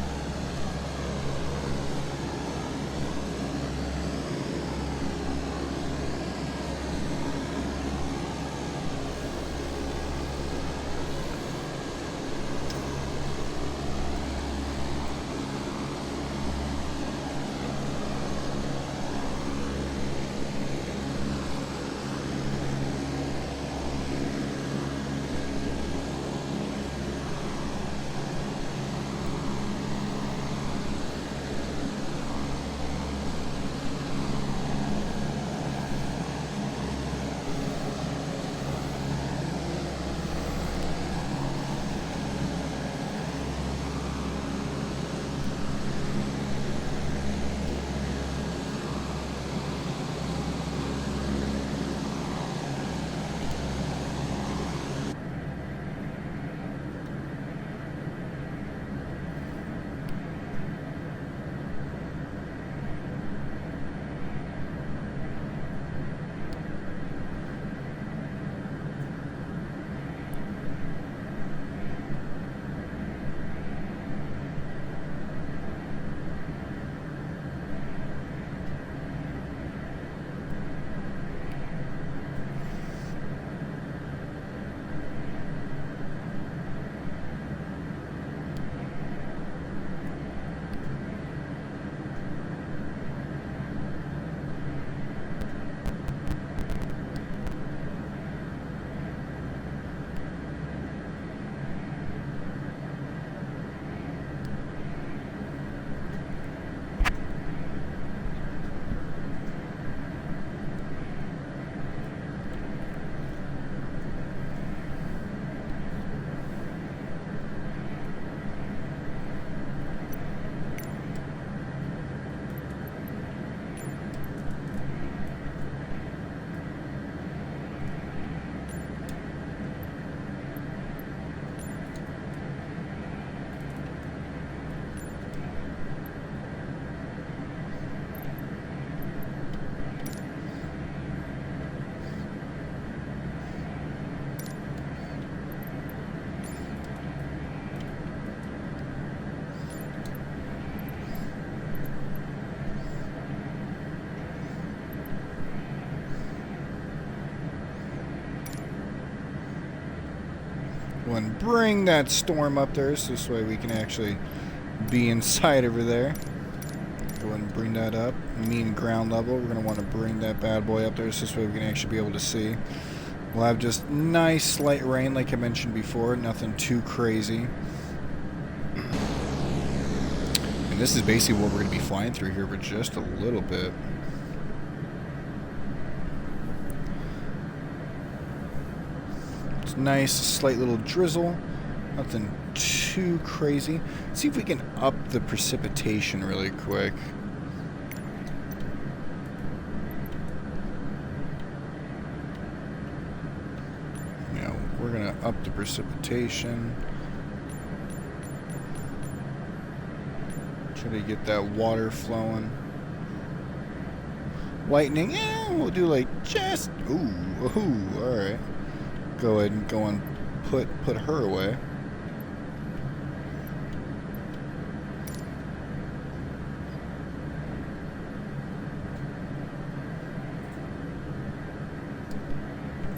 And bring that storm up there so this way we can actually be inside over there. Go ahead and bring that up. Mean ground level. We're going to want to bring that bad boy up there so this way we can actually be able to see. We'll have just nice slight rain like I mentioned before. Nothing too crazy. And this is basically what we're going to be flying through here for just a little bit. Nice, slight little drizzle. Nothing too crazy. Let's see if we can up the precipitation really quick. You know, we're gonna up the precipitation. Try to get that water flowing. Lightning, we'll do like just, ooh, alright. Go ahead and go and put her away.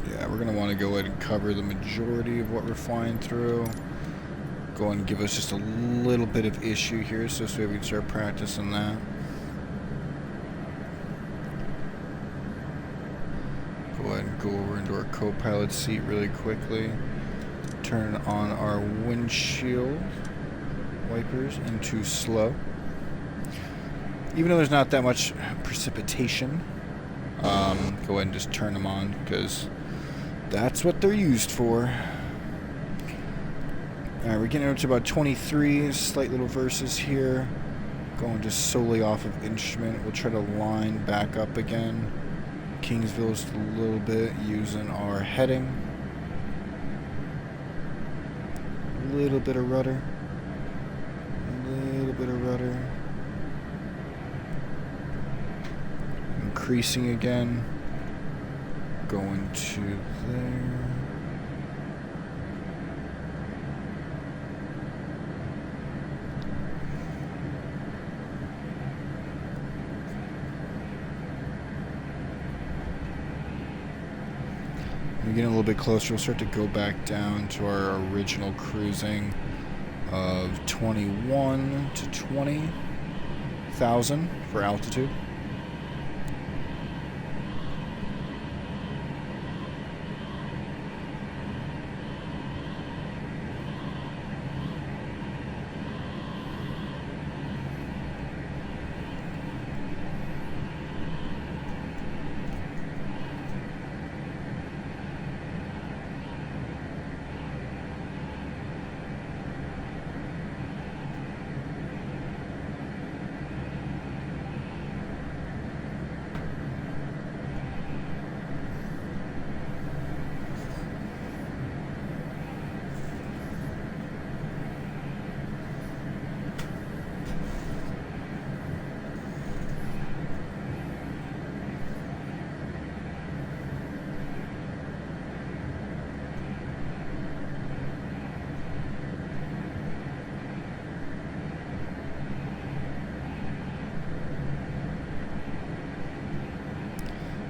Yeah, we're going to want to go ahead and cover the majority of what we're flying through. Go ahead and give us just a little bit of issue here, so we can start practicing that. Go ahead and go over into our co-pilot seat really quickly. Turn on our windshield wipers into slow. Even though there's not that much precipitation, go ahead and just turn them on, because that's what they're used for. Alright, we're getting up to about 23, slight little verses here. Going just solely off of instrument. We'll try to line back up again. Kingsville just a little bit, using our heading. A little bit of rudder. A little bit of rudder. Increasing again. Going to there. We're getting a little bit closer. We'll start to go back down to our original cruising of 21 to 20,000 for altitude.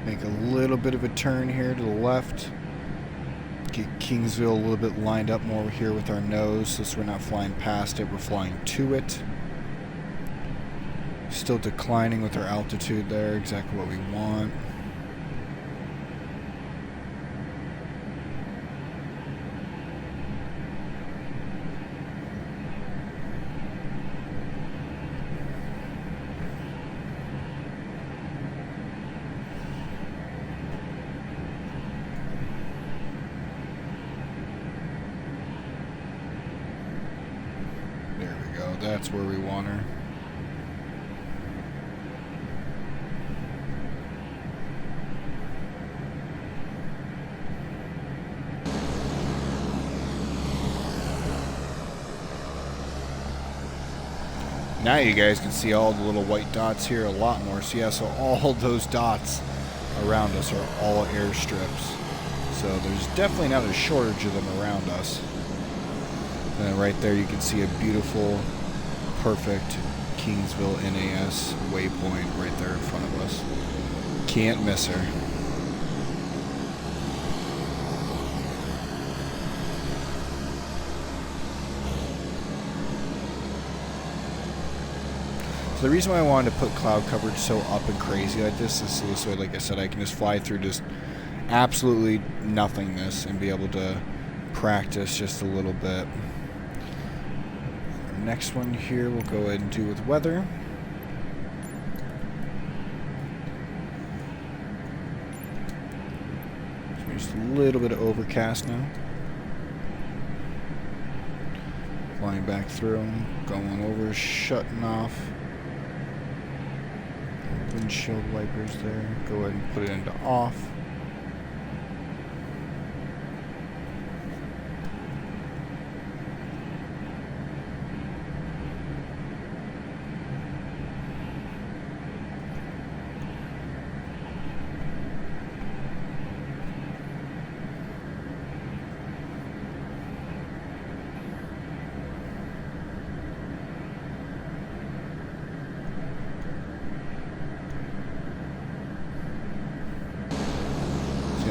Make a little bit of a turn here to the left. Get Kingsville a little bit lined up more here with our nose, so we're not flying past it, we're flying to it. Still declining with our altitude there, exactly what we want. That's where we want her. Now you guys can see all the little white dots here a lot more. So yeah, so all those dots around us are all airstrips. So there's definitely not a shortage of them around us. And then right there you can see a beautiful, perfect Kingsville NAS waypoint right there in front of us. Can't miss her. So the reason why I wanted to put cloud coverage so up and crazy like this is so this way, like I said, I can just fly through just absolutely nothingness and be able to practice just a little bit. Our next one here we'll go ahead and do with weather. So just a little bit of overcast now. Flying back through, going over, shutting off. Windshield wipers there. Go ahead and put it into off.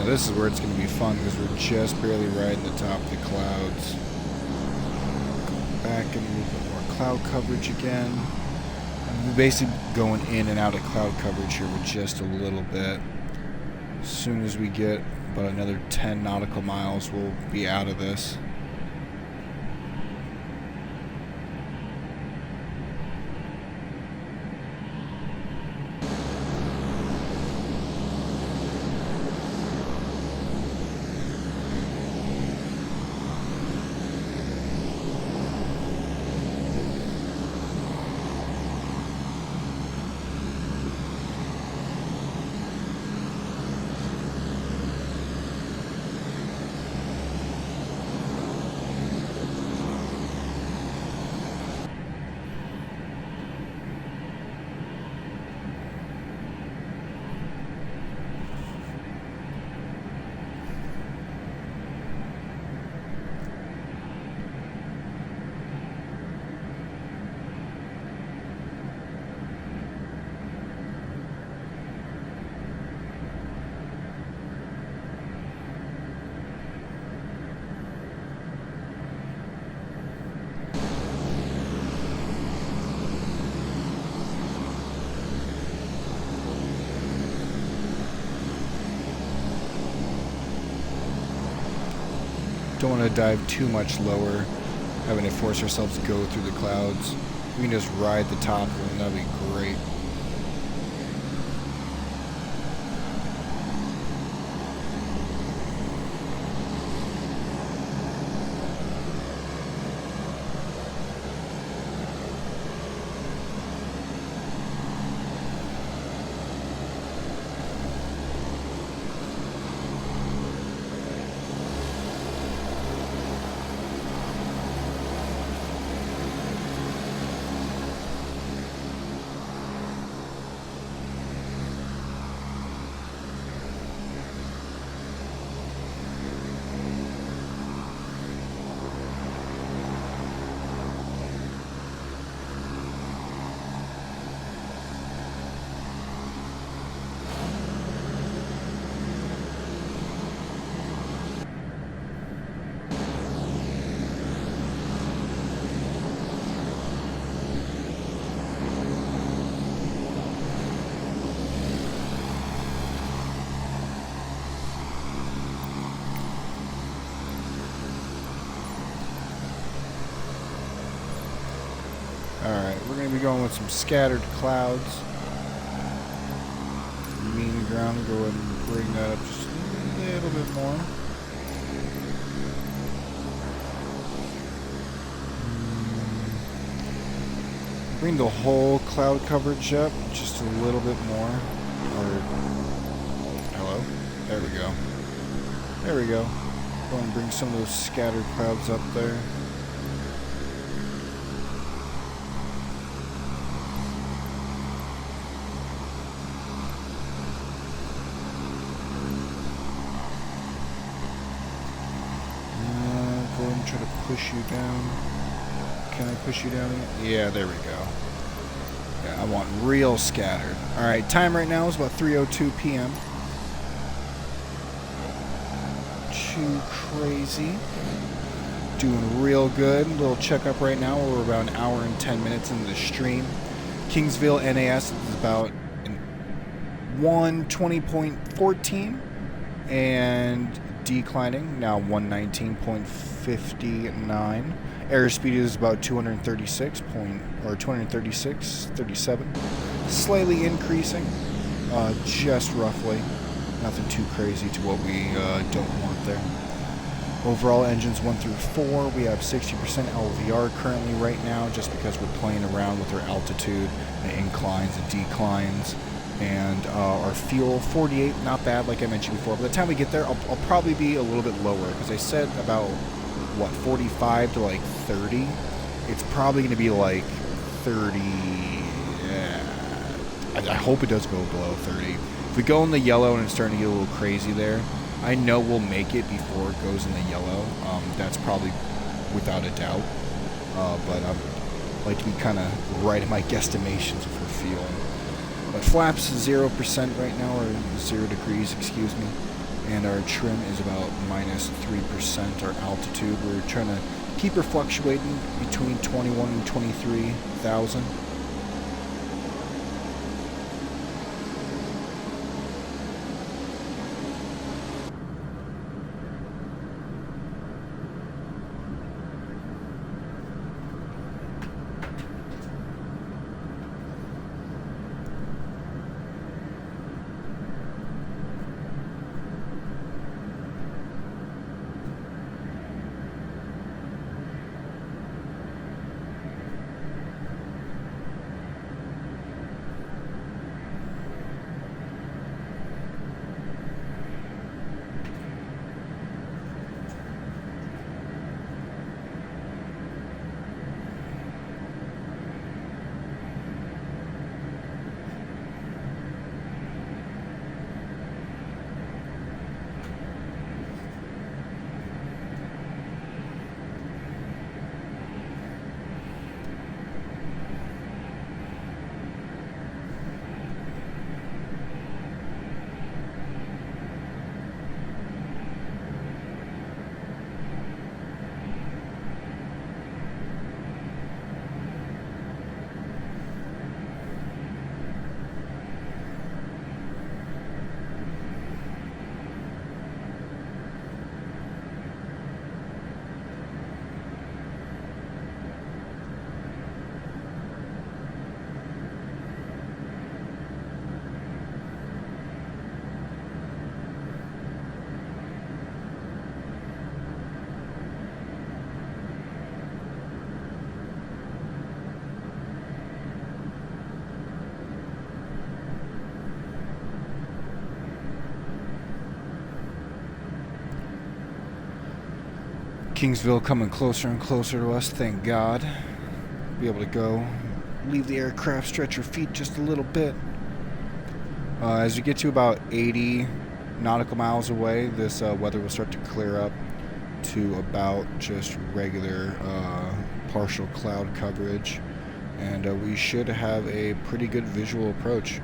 this is where it's going to be fun because we're just barely riding the top of the clouds. Go back and a little bit more cloud coverage again. We're basically going in and out of cloud coverage here with just a little bit. As soon as we get about another 10 nautical miles, we'll be out of this. Don't want to dive too much lower, having to force ourselves to go through the clouds. We can just ride the top and that'd be great. Alright, we're going to be going with some scattered clouds. Mean ground, go ahead and bring that up just a little bit more. Bring the whole cloud coverage up just a little bit more. Or, hello? There we go. There we go. Go and bring some of those scattered clouds up there. Try to push you down. Can I push you down? Yeah, there we go. Yeah, I want real scattered. Alright, time right now is about 3:02 p.m. Too crazy. Doing real good. Little checkup right now. We're about an hour and 10 minutes into the stream. Kingsville NAS is about 120.14 and declining, now 119.59. Airspeed is about 236.37. Slightly increasing, just roughly. Nothing too crazy to what we don't want there. Overall, engines 1 through 4, we have 60% LVR currently right now, just because we're playing around with our altitude and inclines and declines. And our fuel, 48, not bad, like I mentioned before. By the time we get there, I'll probably be a little bit lower, because I said about, what, 45 to like 30. It's probably going to be like 30. I hope it does go below 30. If we go in the yellow and it's starting to get a little crazy there, I know we'll make it before it goes in the yellow. That's probably without a doubt. But I'd like to be kind of right at my guesstimations for fuel. But flaps 0% right now, or 0 degrees, excuse me. and our trim is about minus 3%. Our altitude, we're trying to keep her fluctuating between 21 and 23,000. Kingsville coming closer and closer to us, thank God. Be able to go, leave the aircraft, stretch your feet just a little bit. As you get to about 80 nautical miles away, this weather will start to clear up to about just regular partial cloud coverage, and we should have a pretty good visual approach.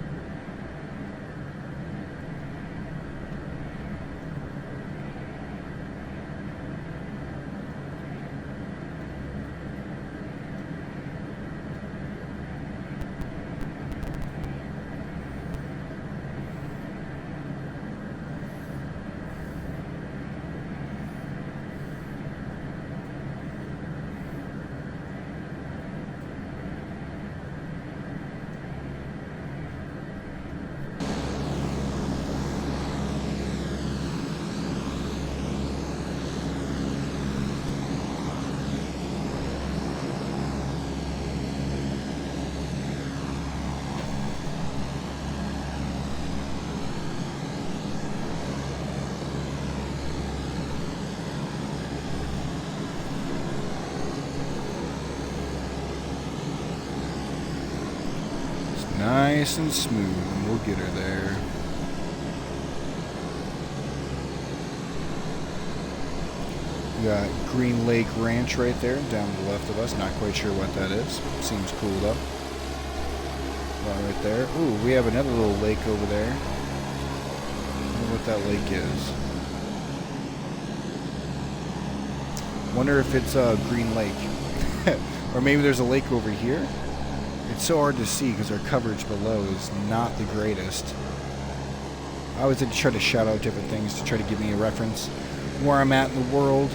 Nice and smooth, and we'll get her there. We got Green Lake Ranch right there, down to the left of us. Not quite sure what that is. Seems cool though. Right there. Ooh, we have another little lake over there. I wonder what that lake is. Wonder if it's Green Lake. Or maybe there's a lake over here. It's so hard to see because our coverage below is not the greatest. I always like to try to shout out different things to try to give me a reference where I'm at in the world.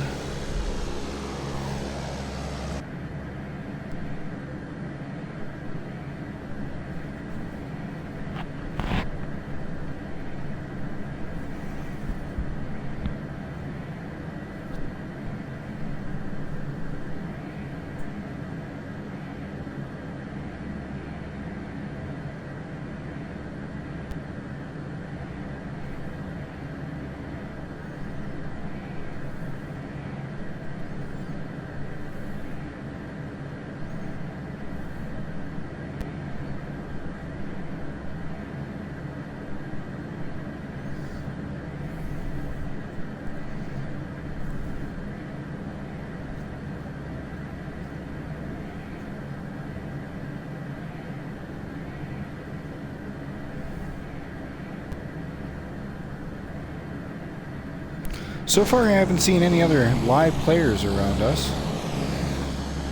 So far I haven't seen any other live players around us.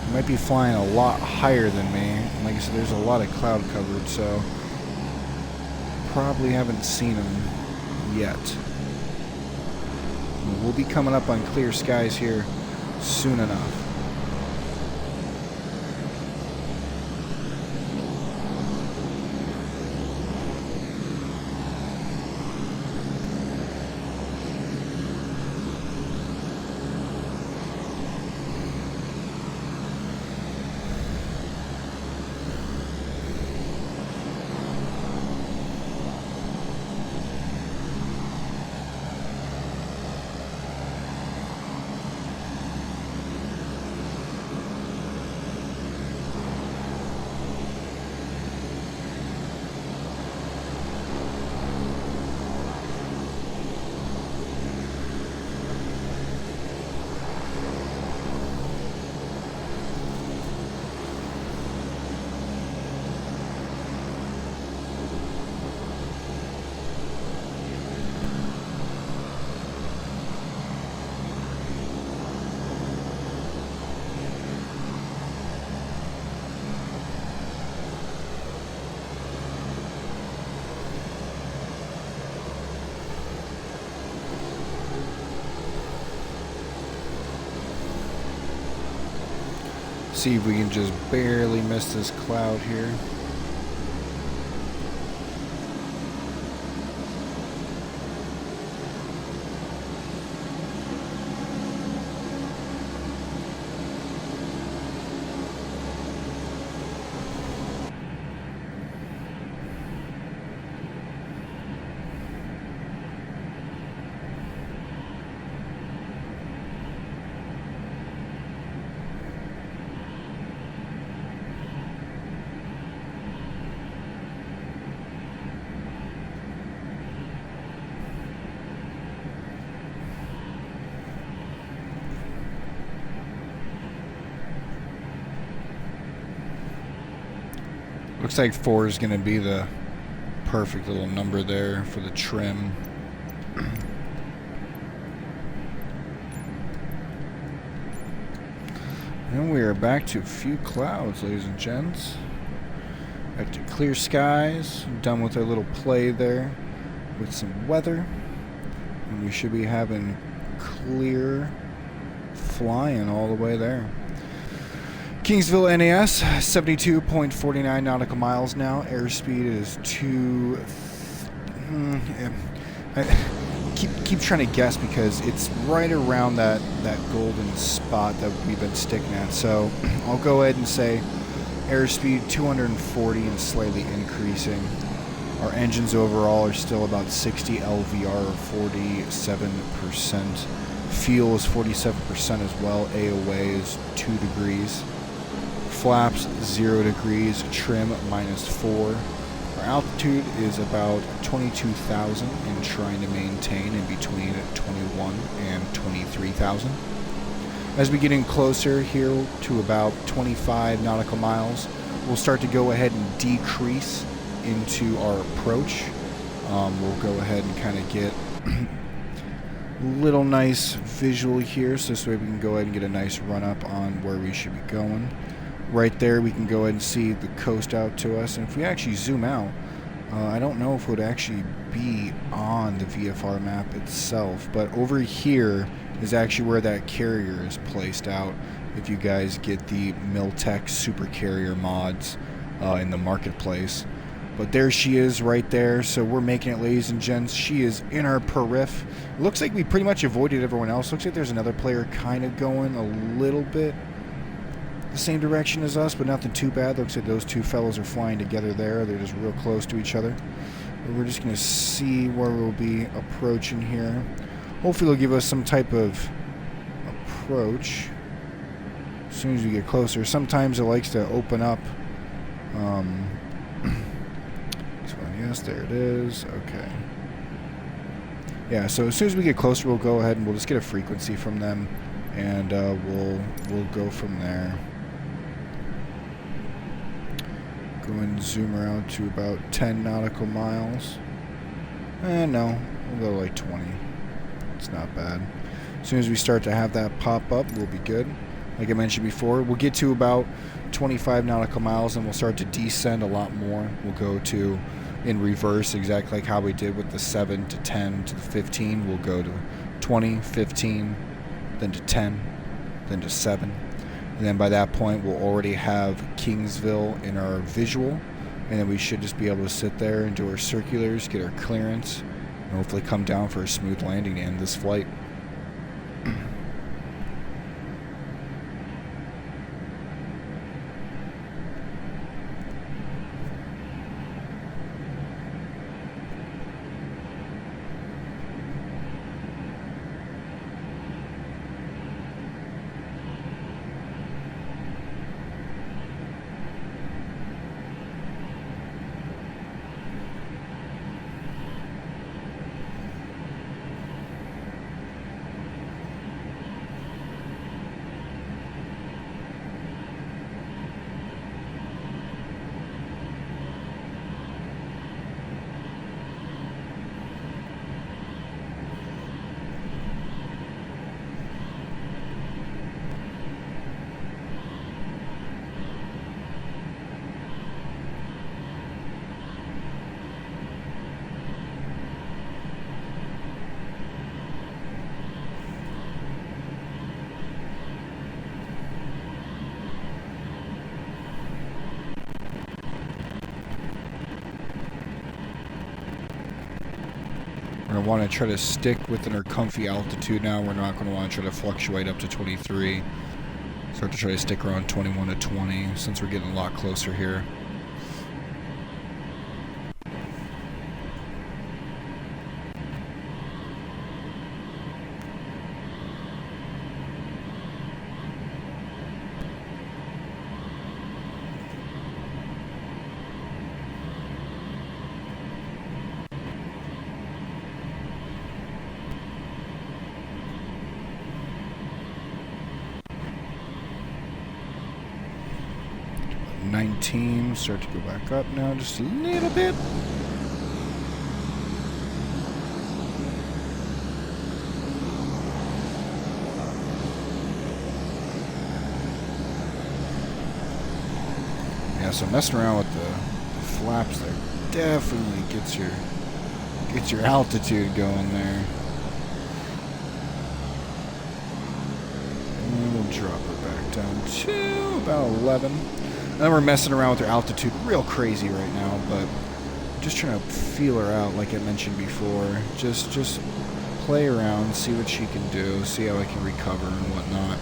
They might be flying a lot higher than me. And like I said, there's a lot of cloud coverage, so probably haven't seen them yet. We'll be coming up on clear skies here soon enough. See if we can just barely miss this cloud here. Looks like 4 is going to be the perfect little number there for the trim. And we are back to a few clouds, ladies and gents. Back to clear skies. Done with our little play there with some weather. And we should be having clear flying all the way there. Kingsville NAS, 72.49 nautical miles now. Airspeed is keep trying to guess because it's right around that golden spot that we've been sticking at. So I'll go ahead and say airspeed 240 and slightly increasing. Our engines overall are still about 60 LVR, 47%. Fuel is 47% as well. AOA is 2 degrees. Flaps 0 degrees, trim -4. Our altitude is about 22,000 and trying to maintain in between 21 and 23,000. As we get in closer here to about 25 nautical miles, we'll start to go ahead and decrease into our approach. We'll go ahead and kind of get little nice visual here, so this way we can go ahead and get a nice run up on where we should be going. Right there we can go ahead and see the coast out to us, and if we actually zoom out, I don't know if it would actually be on the VFR map itself, but over here is actually where that carrier is placed out if you guys get the Miltech Super Carrier mods in the marketplace. But there she is right there, so we're making it, ladies and gents. She is in our periph. Looks like we pretty much avoided everyone else. Looks like there's another player kind of going a little bit the same direction as us, but nothing too bad. Looks like those two fellows are flying together there. They're just real close to each other. But we're just going to see where we'll be approaching here. Hopefully they'll give us some type of approach as soon as we get closer. Sometimes it likes to open up. Yes, there it is. Okay. Yeah, so as soon as we get closer, we'll go ahead and we'll just get a frequency from them, and we'll go from there. Go and zoom around to about 10 nautical miles. No, we'll go like 20. It's not bad. As soon as we start to have that pop up, we'll be good. Like I mentioned before, we'll get to about 25 nautical miles and we'll start to descend a lot more. We'll go to in reverse, exactly like how we did with the 7 to 10 to the 15. We'll go to 20, 15, then to 10, then to 7. And then by that point, we'll already have Kingsville in our visual. And then we should just be able to sit there and do our circulars, get our clearance, and hopefully come down for a smooth landing to end this flight. We're going to want to try to stick within our comfy altitude now. We're not going to want to try to fluctuate up to 23. Start to try to stick around 21 to 20 since we're getting a lot closer here. Start to go back up now just a little bit. Yeah, so messing around with the flaps there definitely gets your altitude going there. And we'll drop it back down to about 11. And then we're messing around with her altitude real crazy right now, but just trying to feel her out like I mentioned before. Just play around, see what she can do, see how I can recover and whatnot.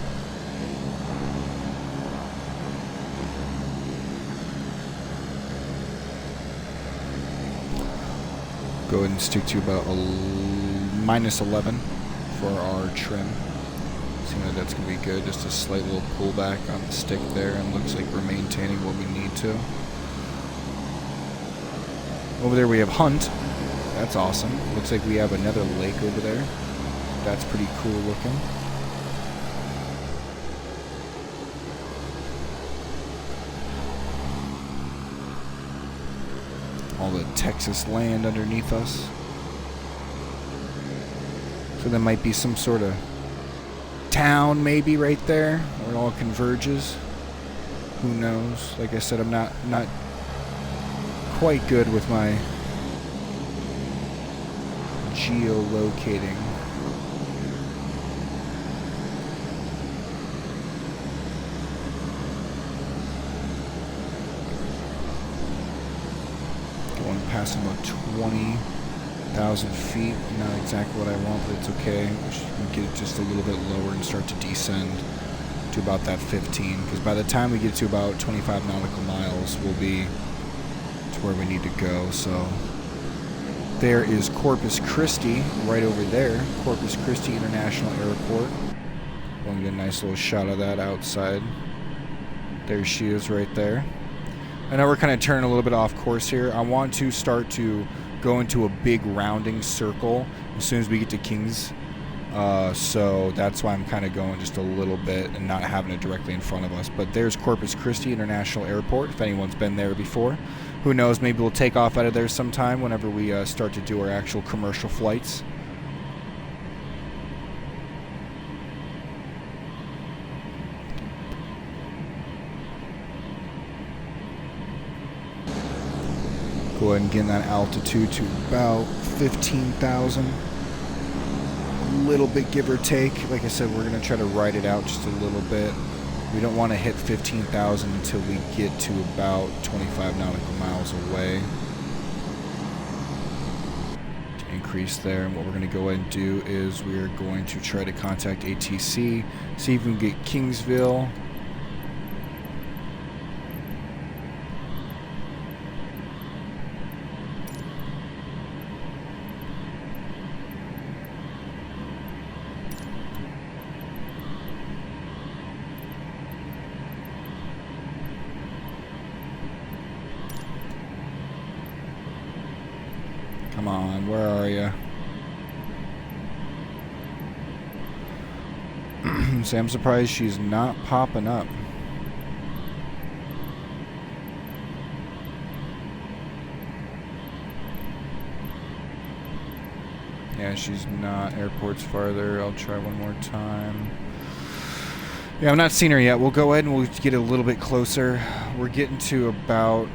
Go ahead and stick to about minus 11 for our trim. Seems like that's going to be good. Just a slight little pullback on the stick there, and looks like we're maintaining what we need to. Over there we have Hunt. That's awesome. Looks like we have another lake over there. That's pretty cool looking. All the Texas land underneath us. So there might be some sort of town maybe right there where it all converges. Who knows? Like I said, I'm not quite good with my geolocating. Going past about 20,000 feet. Not exactly what I want, but it's okay. We'll get it just a little bit lower and start to descend to about that 15. Because by the time we get to about 25 nautical miles, we'll be to where we need to go. So there is Corpus Christi right over there. Corpus Christi International Airport. We'll get a nice little shot of that outside. There she is right there. I know we're kind of turning a little bit off course here. I want to start to go into a big rounding circle as soon as we get to Kings. So that's why I'm kind of going just a little bit and not having it directly in front of us. But there's Corpus Christi International Airport, if anyone's been there before. Who knows, maybe we'll take off out of there sometime whenever we start to do our actual commercial flights. Go ahead and get that altitude to about 15,000. A little bit give or take. Like I said, we're going to try to ride it out just a little bit. We don't want to hit 15,000 until we get to about 25 nautical miles away. Increase there, and what we're going to go ahead and do is we are going to try to contact ATC, see if we can get Kingsville. Come on, where are you? See, I'm surprised she's not popping up. Yeah, she's not. Airport's farther. I'll try one more time. Yeah, I'm not seeing her yet. We'll go ahead and we'll get a little bit closer. We're getting to about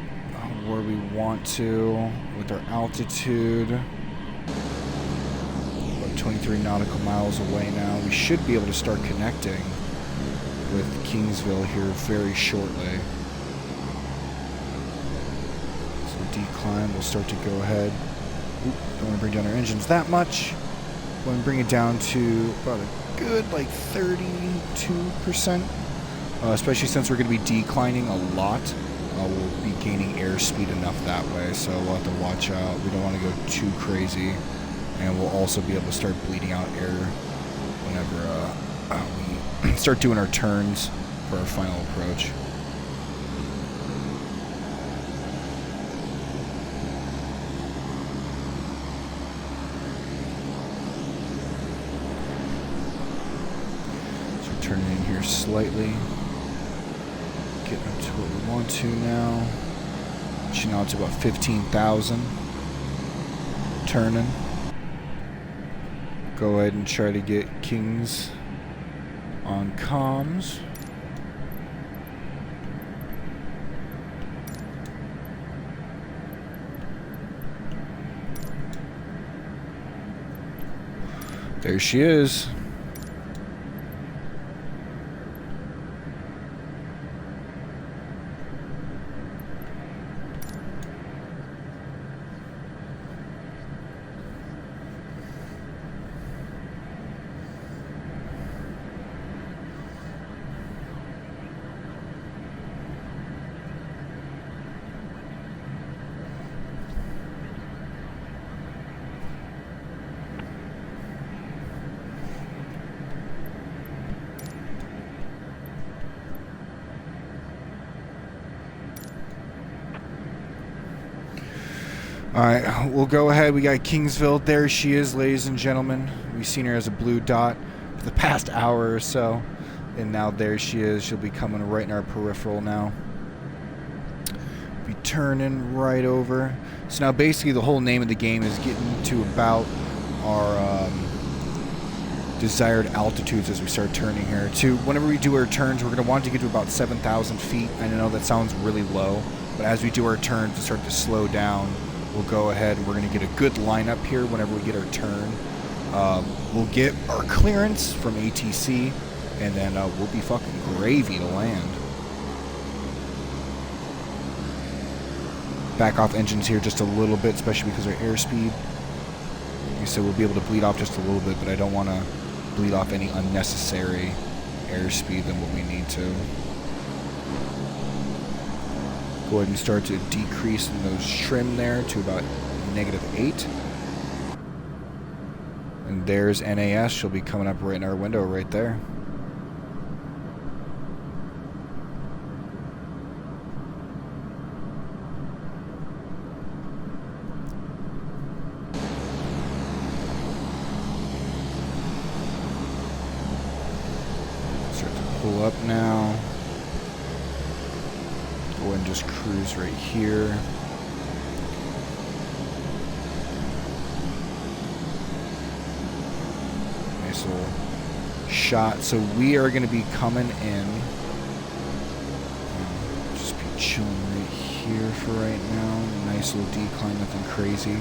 where we want to with our altitude. About 23 nautical miles away now. We should be able to start connecting with Kingsville here very shortly. So decline, we'll start to go ahead. Oop, don't want to bring down our engines that much. We'll bring it down to about a good like 32%, especially since we're going to be declining a lot. We'll be gaining airspeed enough that way, so we'll have to watch out. We don't want to go too crazy, and we'll also be able to start bleeding out air whenever we start doing our turns for our final approach. So we're turning in here slightly. Getting up to what we want to now. Reaching out to about 15,000. Turning. Go ahead and try to get Kings on comms. There she is. Alright, we'll go ahead. We got Kingsville. There she is, ladies and gentlemen. We've seen her as a blue dot for the past hour or so. And now there she is. She'll be coming right in our peripheral now. Be turning right over. So now basically the whole name of the game is getting to about our desired altitudes as we start turning here. Whenever we do our turns, we're going to want to get to about 7,000 feet. I know that sounds really low, but as we do our turns and start to slow down, we'll go ahead and we're going to get a good lineup here whenever we get our turn. We'll get our clearance from ATC, and then we'll be fucking gravy to land. Back off engines here just a little bit, especially because our airspeed. Like I said, we'll be able to bleed off just a little bit, but I don't want to bleed off any unnecessary airspeed than what we need to. Go ahead and start to decrease in those trim there to about -8. And there's NAS. She'll be coming up right in our window right there. Start to pull up now. Go ahead and just cruise right here. Nice little shot. So we are going to be coming in. Just be chilling right here for right now. Nice little decline, nothing crazy.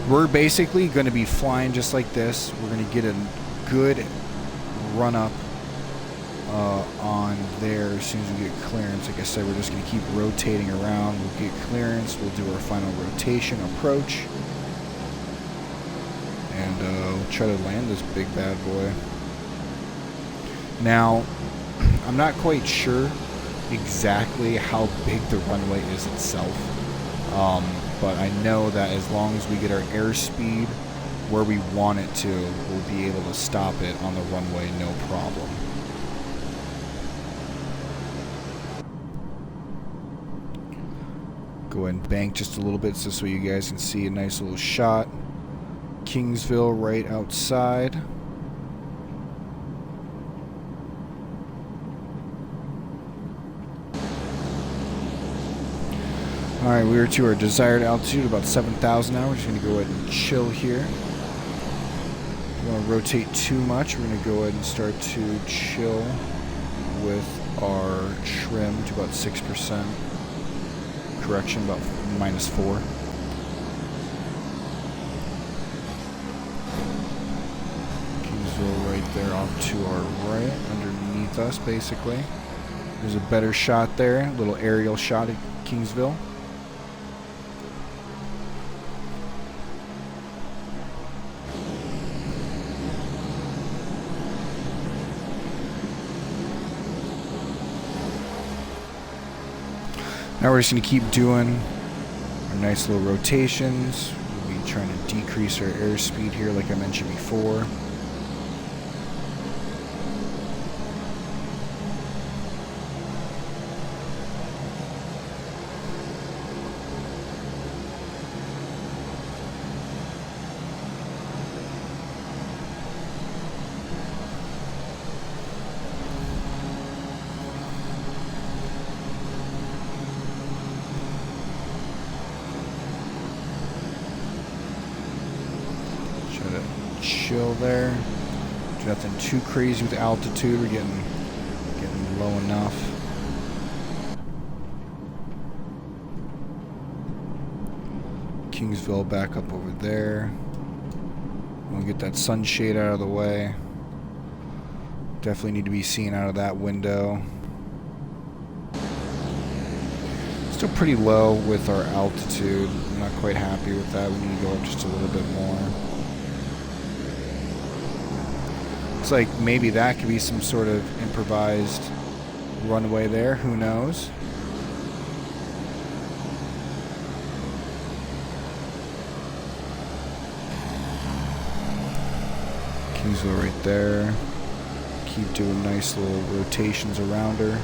We're basically going to be flying just like this. We're going to get a good run up on there as soon as we get clearance. Like I said, we're just going to keep rotating around. We'll get clearance. We'll do our final rotation approach. And we'll try to land this big bad boy. Now, I'm not quite sure exactly how big the runway is itself, but I know that as long as we get our airspeed where we want it to, we'll be able to stop it on the runway no problem. Go ahead and bank just a little bit so you guys can see a nice little shot. Kingsville right outside. Alright, we are to our desired altitude, about 7,000 now. We're just going to go ahead and chill here. Don't want to rotate too much. We're going to go ahead and start to chill with our trim to about 6%. Correction, about -4. Kingsville right there off to our right, underneath us basically. There's a better shot there, a little aerial shot at Kingsville. Now we're just going to keep doing our nice little rotations. We'll be trying to decrease our airspeed here like I mentioned before. Chill there. Do nothing too crazy with altitude. We're getting low enough. Kingsville back up over there. We'll get that sunshade out of the way. Definitely need to be seen out of that window. Still pretty low with our altitude. I'm not quite happy with that. We need to go up just a little bit more. Looks like maybe that could be some sort of improvised runway there. Who knows? Kingsville right there. Keep doing nice little rotations around her.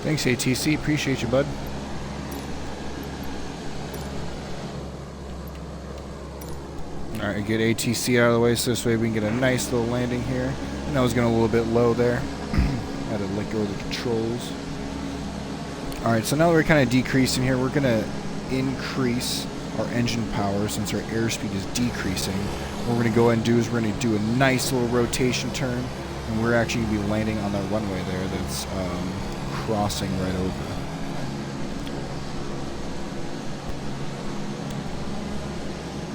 Thanks, ATC. Appreciate you, bud. Alright, get ATC out of the way so this way we can get a nice little landing here. I know I was going a little bit low there. Had to let go of the controls. Alright, so now that we're kind of decreasing here, we're going to increase our engine power since our airspeed is decreasing. What we're going to go ahead and do is we're going to do a nice little rotation turn, and we're actually going to be landing on that runway there that's crossing right over.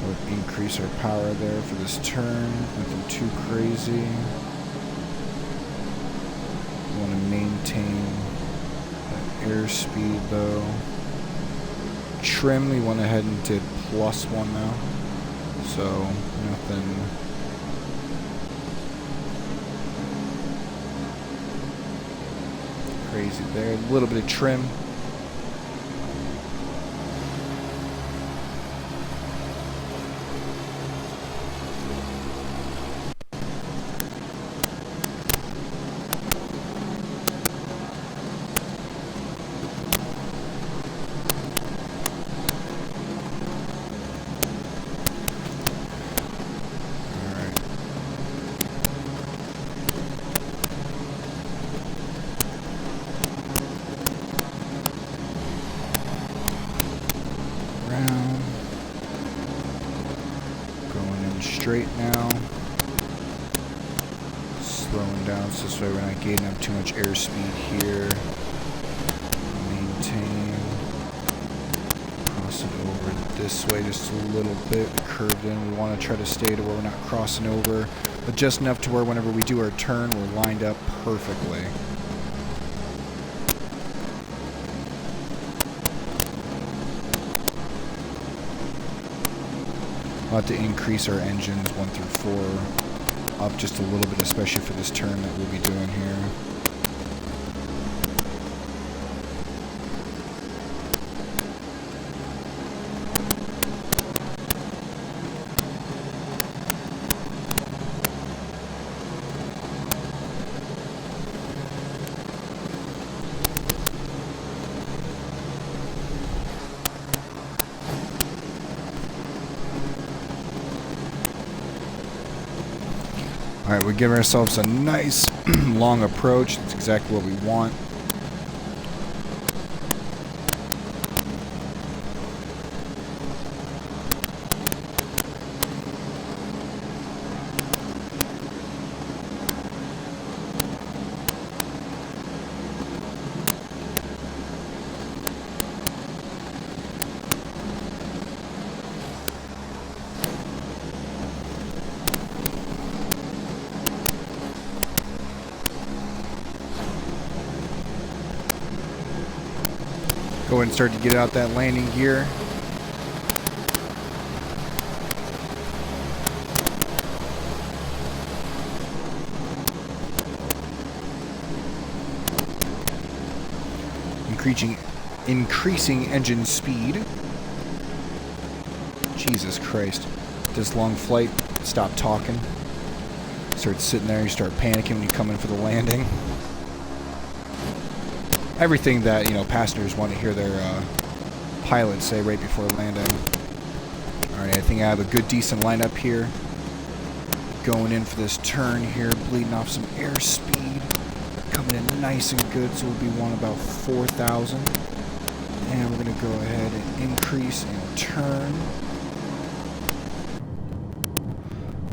We'll increase our power there for this turn. Nothing too crazy. We want to maintain that airspeed though. Trim, we went ahead and did +1 now. So nothing crazy there. A little bit of trim. going straight now. Slowing down so this way we're not gaining up too much airspeed here. Maintain. Crossing over this way just a little bit. Curved in. We want to try to stay to where we're not crossing over, but just enough to where whenever we do our turn, we're lined up perfectly. We'll have to increase our engines 1 through 4 up just a little bit, especially for this turn that we'll be doing here. Alright, we're giving ourselves a nice long approach. That's exactly what we want. Go ahead and start to get out that landing gear. Increasing engine speed. Jesus Christ. This long flight, stop talking. Start sitting there, you start panicking when you come in for the landing. Everything that, you know, passengers want to hear their pilots say right before landing. Alright, I think I have a good, decent lineup here. Going in for this turn here, bleeding off some airspeed. Coming in nice and good, so we'll be one about 4,000. And we're going to go ahead and increase and turn.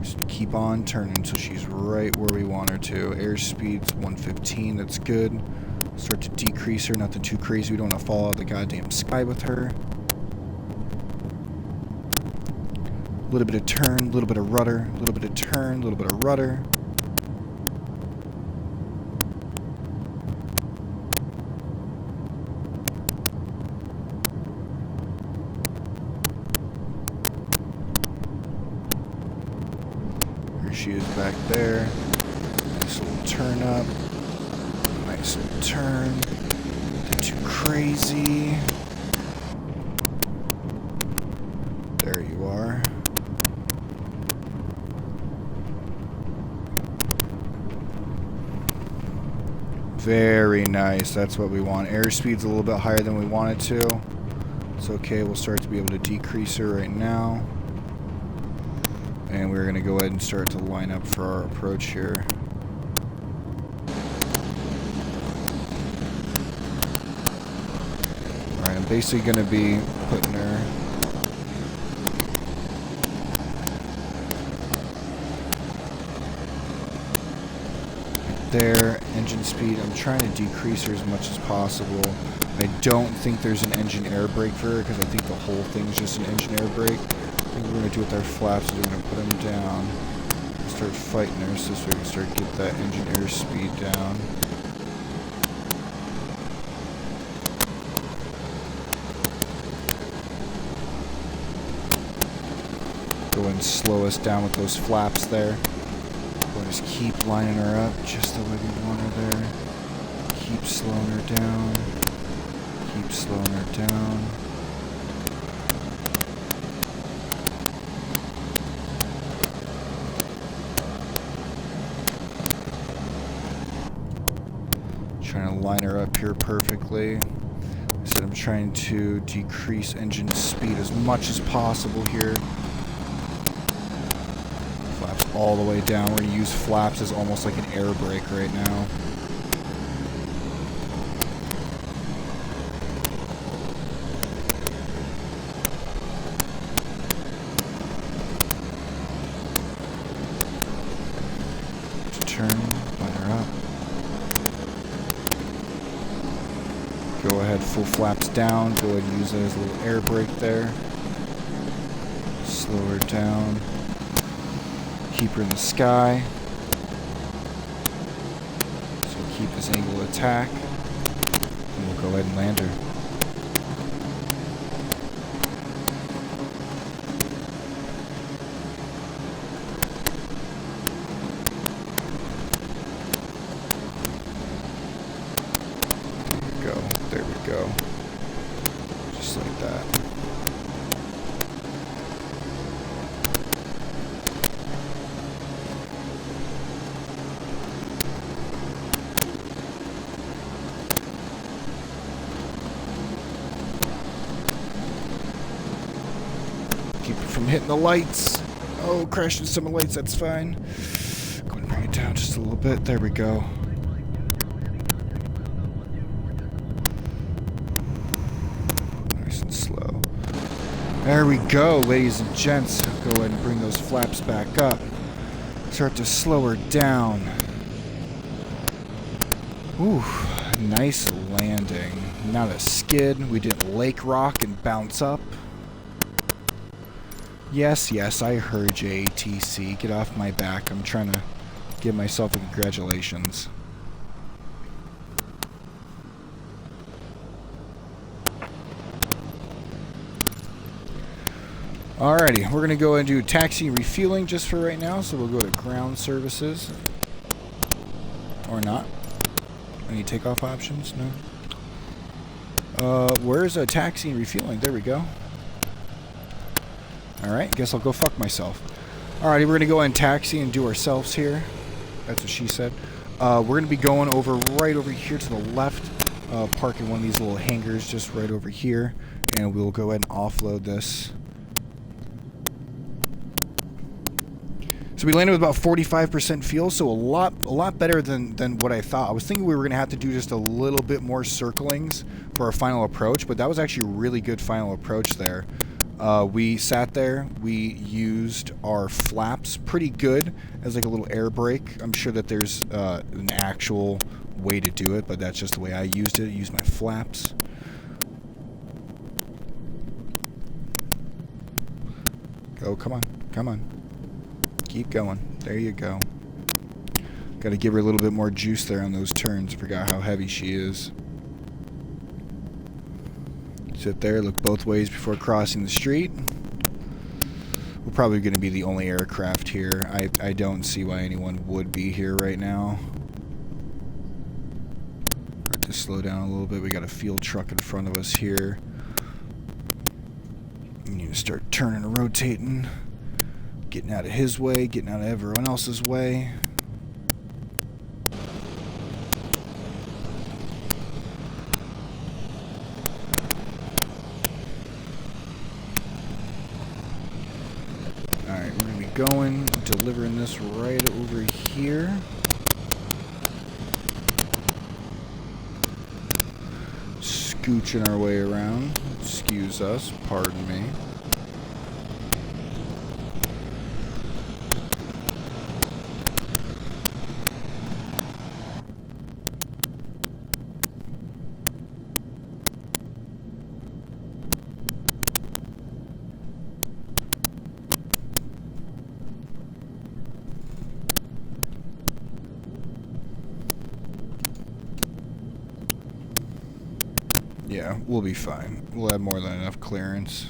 Just keep on turning so she's right where we want her to. Airspeed's 115, that's good. Start to decrease her, nothing too crazy. We don't want to fall out of the goddamn sky with her. A little bit of turn, a little bit of rudder, a little bit of turn, a little bit of rudder. Here she is back there. Nice little turn up. Nice little turn. Nothing too crazy. There you are. Very nice. That's what we want. Airspeed's a little bit higher than we want it to. It's okay. We'll start to be able to decrease her right now. And we're going to go ahead and start to line up for our approach here. Alright, I'm basically going to be putting her there. Engine speed, I'm trying to decrease her as much as possible. I don't think there's an engine air brake for her because I think the whole thing's just an engine air brake. I think what we're going to do with our flaps is we're going to put them down and start fighting her so we can start to get that engine air speed down. Go ahead and slow us down with those flaps there. We'll just keep lining her up just the way we want her there. Keep slowing her down. Keep slowing her down. Trying to line her up here perfectly. I said I'm trying to decrease engine speed as much as possible here. Flaps all the way down. We're going to use flaps as almost like an air brake right now. turn, line her up. Go ahead, full flaps down. Go ahead and use that as a little air brake there. Slow her down. Keep her in the sky. So keep this angle of attack. And we'll go ahead and land her. There we go. Just like that. Keep it from hitting the lights. Oh, crashing some of the lights, that's fine. Go ahead and bring it down just a little bit. There we go. Slow. There we go, ladies and gents. Go ahead and bring those flaps back up. Start to slow her down. Ooh, nice landing. Not a skid. We didn't lake rock and bounce up. Yes, I heard you, ATC. Get off my back. I'm trying to give myself a congratulations. Alrighty, we're going to go and do taxi and refueling just for right now, so we'll go to ground services. Or not. Any takeoff options? No. Where's a taxi and refueling? There we go. Alright, guess I'll go fuck myself. Alrighty, we're going to go and taxi and do ourselves here. That's what she said. We're going to be going over right over here to the left, parking one of these little hangars just right over here, and we'll go ahead and offload this. So we landed with about 45% fuel, so a lot better than what I thought. I was thinking we were going to have to do just a little bit more circlings for our final approach, but that was actually a really good final approach there. We sat there, we used our flaps pretty good as like a little air brake. I'm sure that there's an actual way to do it, but that's just the way I used it. I used my flaps. Go, come on, come on. Keep going. There you go. Got to give her a little bit more juice there on those turns. I forgot how heavy she is. Sit there, look both ways before crossing the street. We're probably going to be the only aircraft here. I don't see why anyone would be here right now. Got to slow down a little bit. We got a field truck in front of us here. We need to start turning and rotating. Getting out of his way, getting out of everyone else's way. Alright, we're going to be going, delivering this right over here. Scooching our way around. Excuse us, pardon me. Yeah, we'll be fine. We'll have more than enough clearance.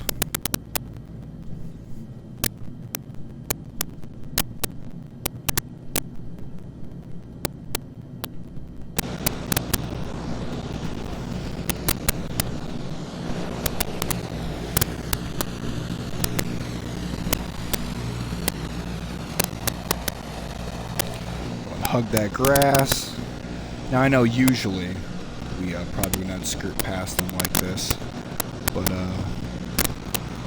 Hug that grass. Now I know usually we probably would not skirt past them like this, but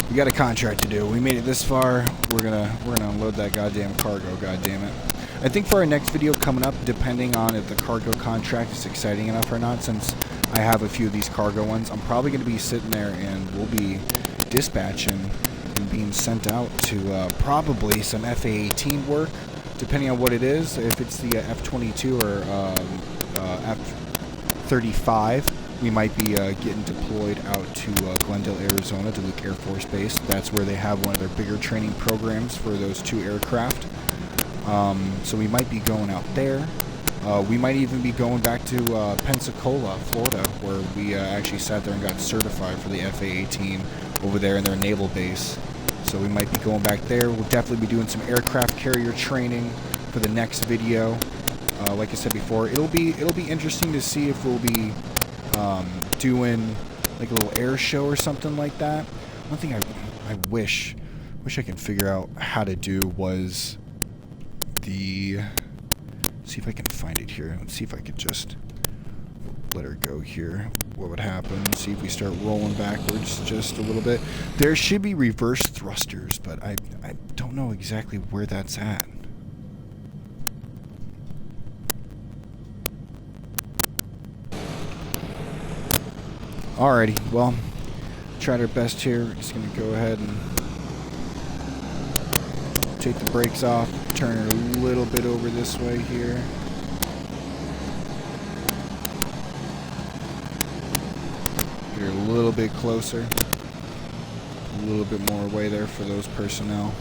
we got a contract to do. We made it this far. We're gonna unload that goddamn cargo. Goddamn it! I think for our next video coming up, depending on if the cargo contract is exciting enough or not, since I have a few of these cargo ones, I'm probably gonna be sitting there and we'll be dispatching and being sent out to probably some FA-18 work depending on what it is, if it's the F-22 or F-35, we might be getting deployed out to Glendale, Arizona, to Luke Air Force Base. That's where they have one of their bigger training programs for those 2 aircraft. So we might be going out there. We might even be going back to Pensacola, Florida, where we actually sat there and got certified for the FA-18 over there in their naval base. So we might be going back there. We'll definitely be doing some aircraft carrier training for the next video. Like I said before, it'll be interesting to see if we'll be doing like a little air show or something like that. One thing I wish I could figure out how to do was the... See if I can find it here. Let's see if I could just let her go here. What would happen? See if we start rolling backwards just a little bit. There should be reverse thrusters, but I don't know exactly where that's at. Alrighty, well, tried our best here. We're just going to go ahead and take the brakes off, turn it a little bit over this way here. Get her a little bit closer. A little bit more away there for those personnel.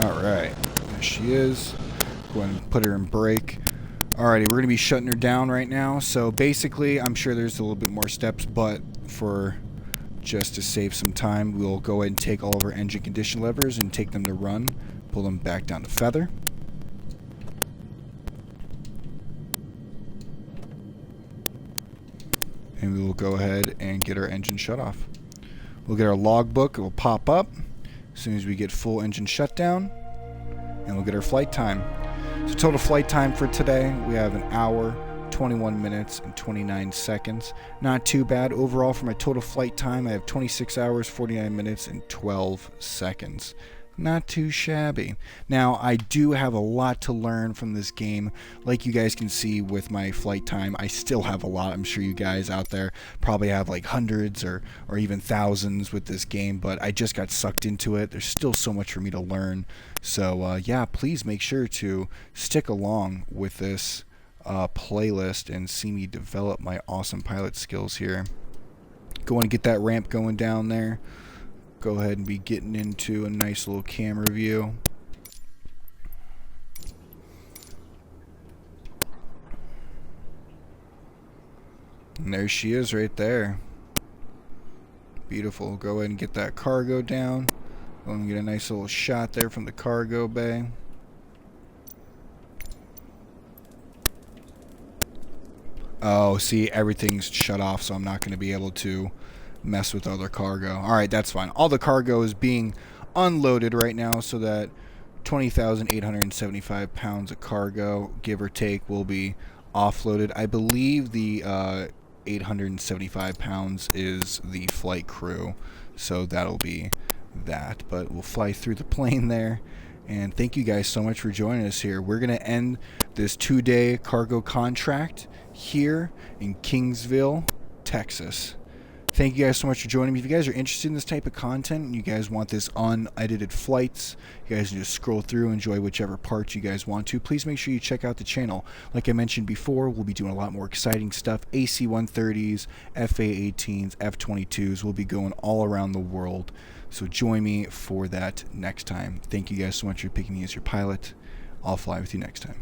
Alright, there she is. Go ahead and put her in brake. Alrighty, we're going to be shutting her down right now. So basically, I'm sure there's a little bit more steps, but for just to save some time, we'll go ahead and take all of our engine condition levers and take them to run. Pull them back down to feather. And we will go ahead and get our engine shut off. We'll get our logbook. It will pop up as soon as we get full engine shutdown, and we'll get our flight time. So total flight time for today, we have 1 hour, 21 minutes, and 29 seconds. Not too bad. Overall, for my total flight time, I have 26 hours, 49 minutes, and 12 seconds. Not too shabby. Now, I do have a lot to learn from this game. Like you guys can see with my flight time, I still have a lot. I'm sure you guys out there probably have like hundreds or even thousands with this game, but I just got sucked into it. There's still so much for me to learn. So, yeah, please make sure to stick along with this playlist and see me develop my awesome pilot skills here. Go on and get that ramp going down there. Go ahead and be getting into a nice little camera view. And there she is right there. Beautiful. Go ahead and get that cargo down. Go and get a nice little shot there from the cargo bay. Oh, see, everything's shut off, so I'm not going to be able to mess with other cargo. Alright, that's fine. All the cargo is being unloaded right now, so that 20,875 pounds of cargo, give or take, will be offloaded. I believe the 875 pounds is the flight crew, so that'll be that. But we'll fly through the plane there. And thank you guys so much for joining us here. We're going to end this 2-day cargo contract here in Kingsville, Texas. Thank you guys so much for joining me. If you guys are interested in this type of content and you guys want this unedited flights, you guys can just scroll through, enjoy whichever parts you guys want to. Please make sure you check out the channel. Like I mentioned before, we'll be doing a lot more exciting stuff. AC-130s, FA-18s, F-22s. We'll be going all around the world. So join me for that next time. Thank you guys so much for picking me as your pilot. I'll fly with you next time.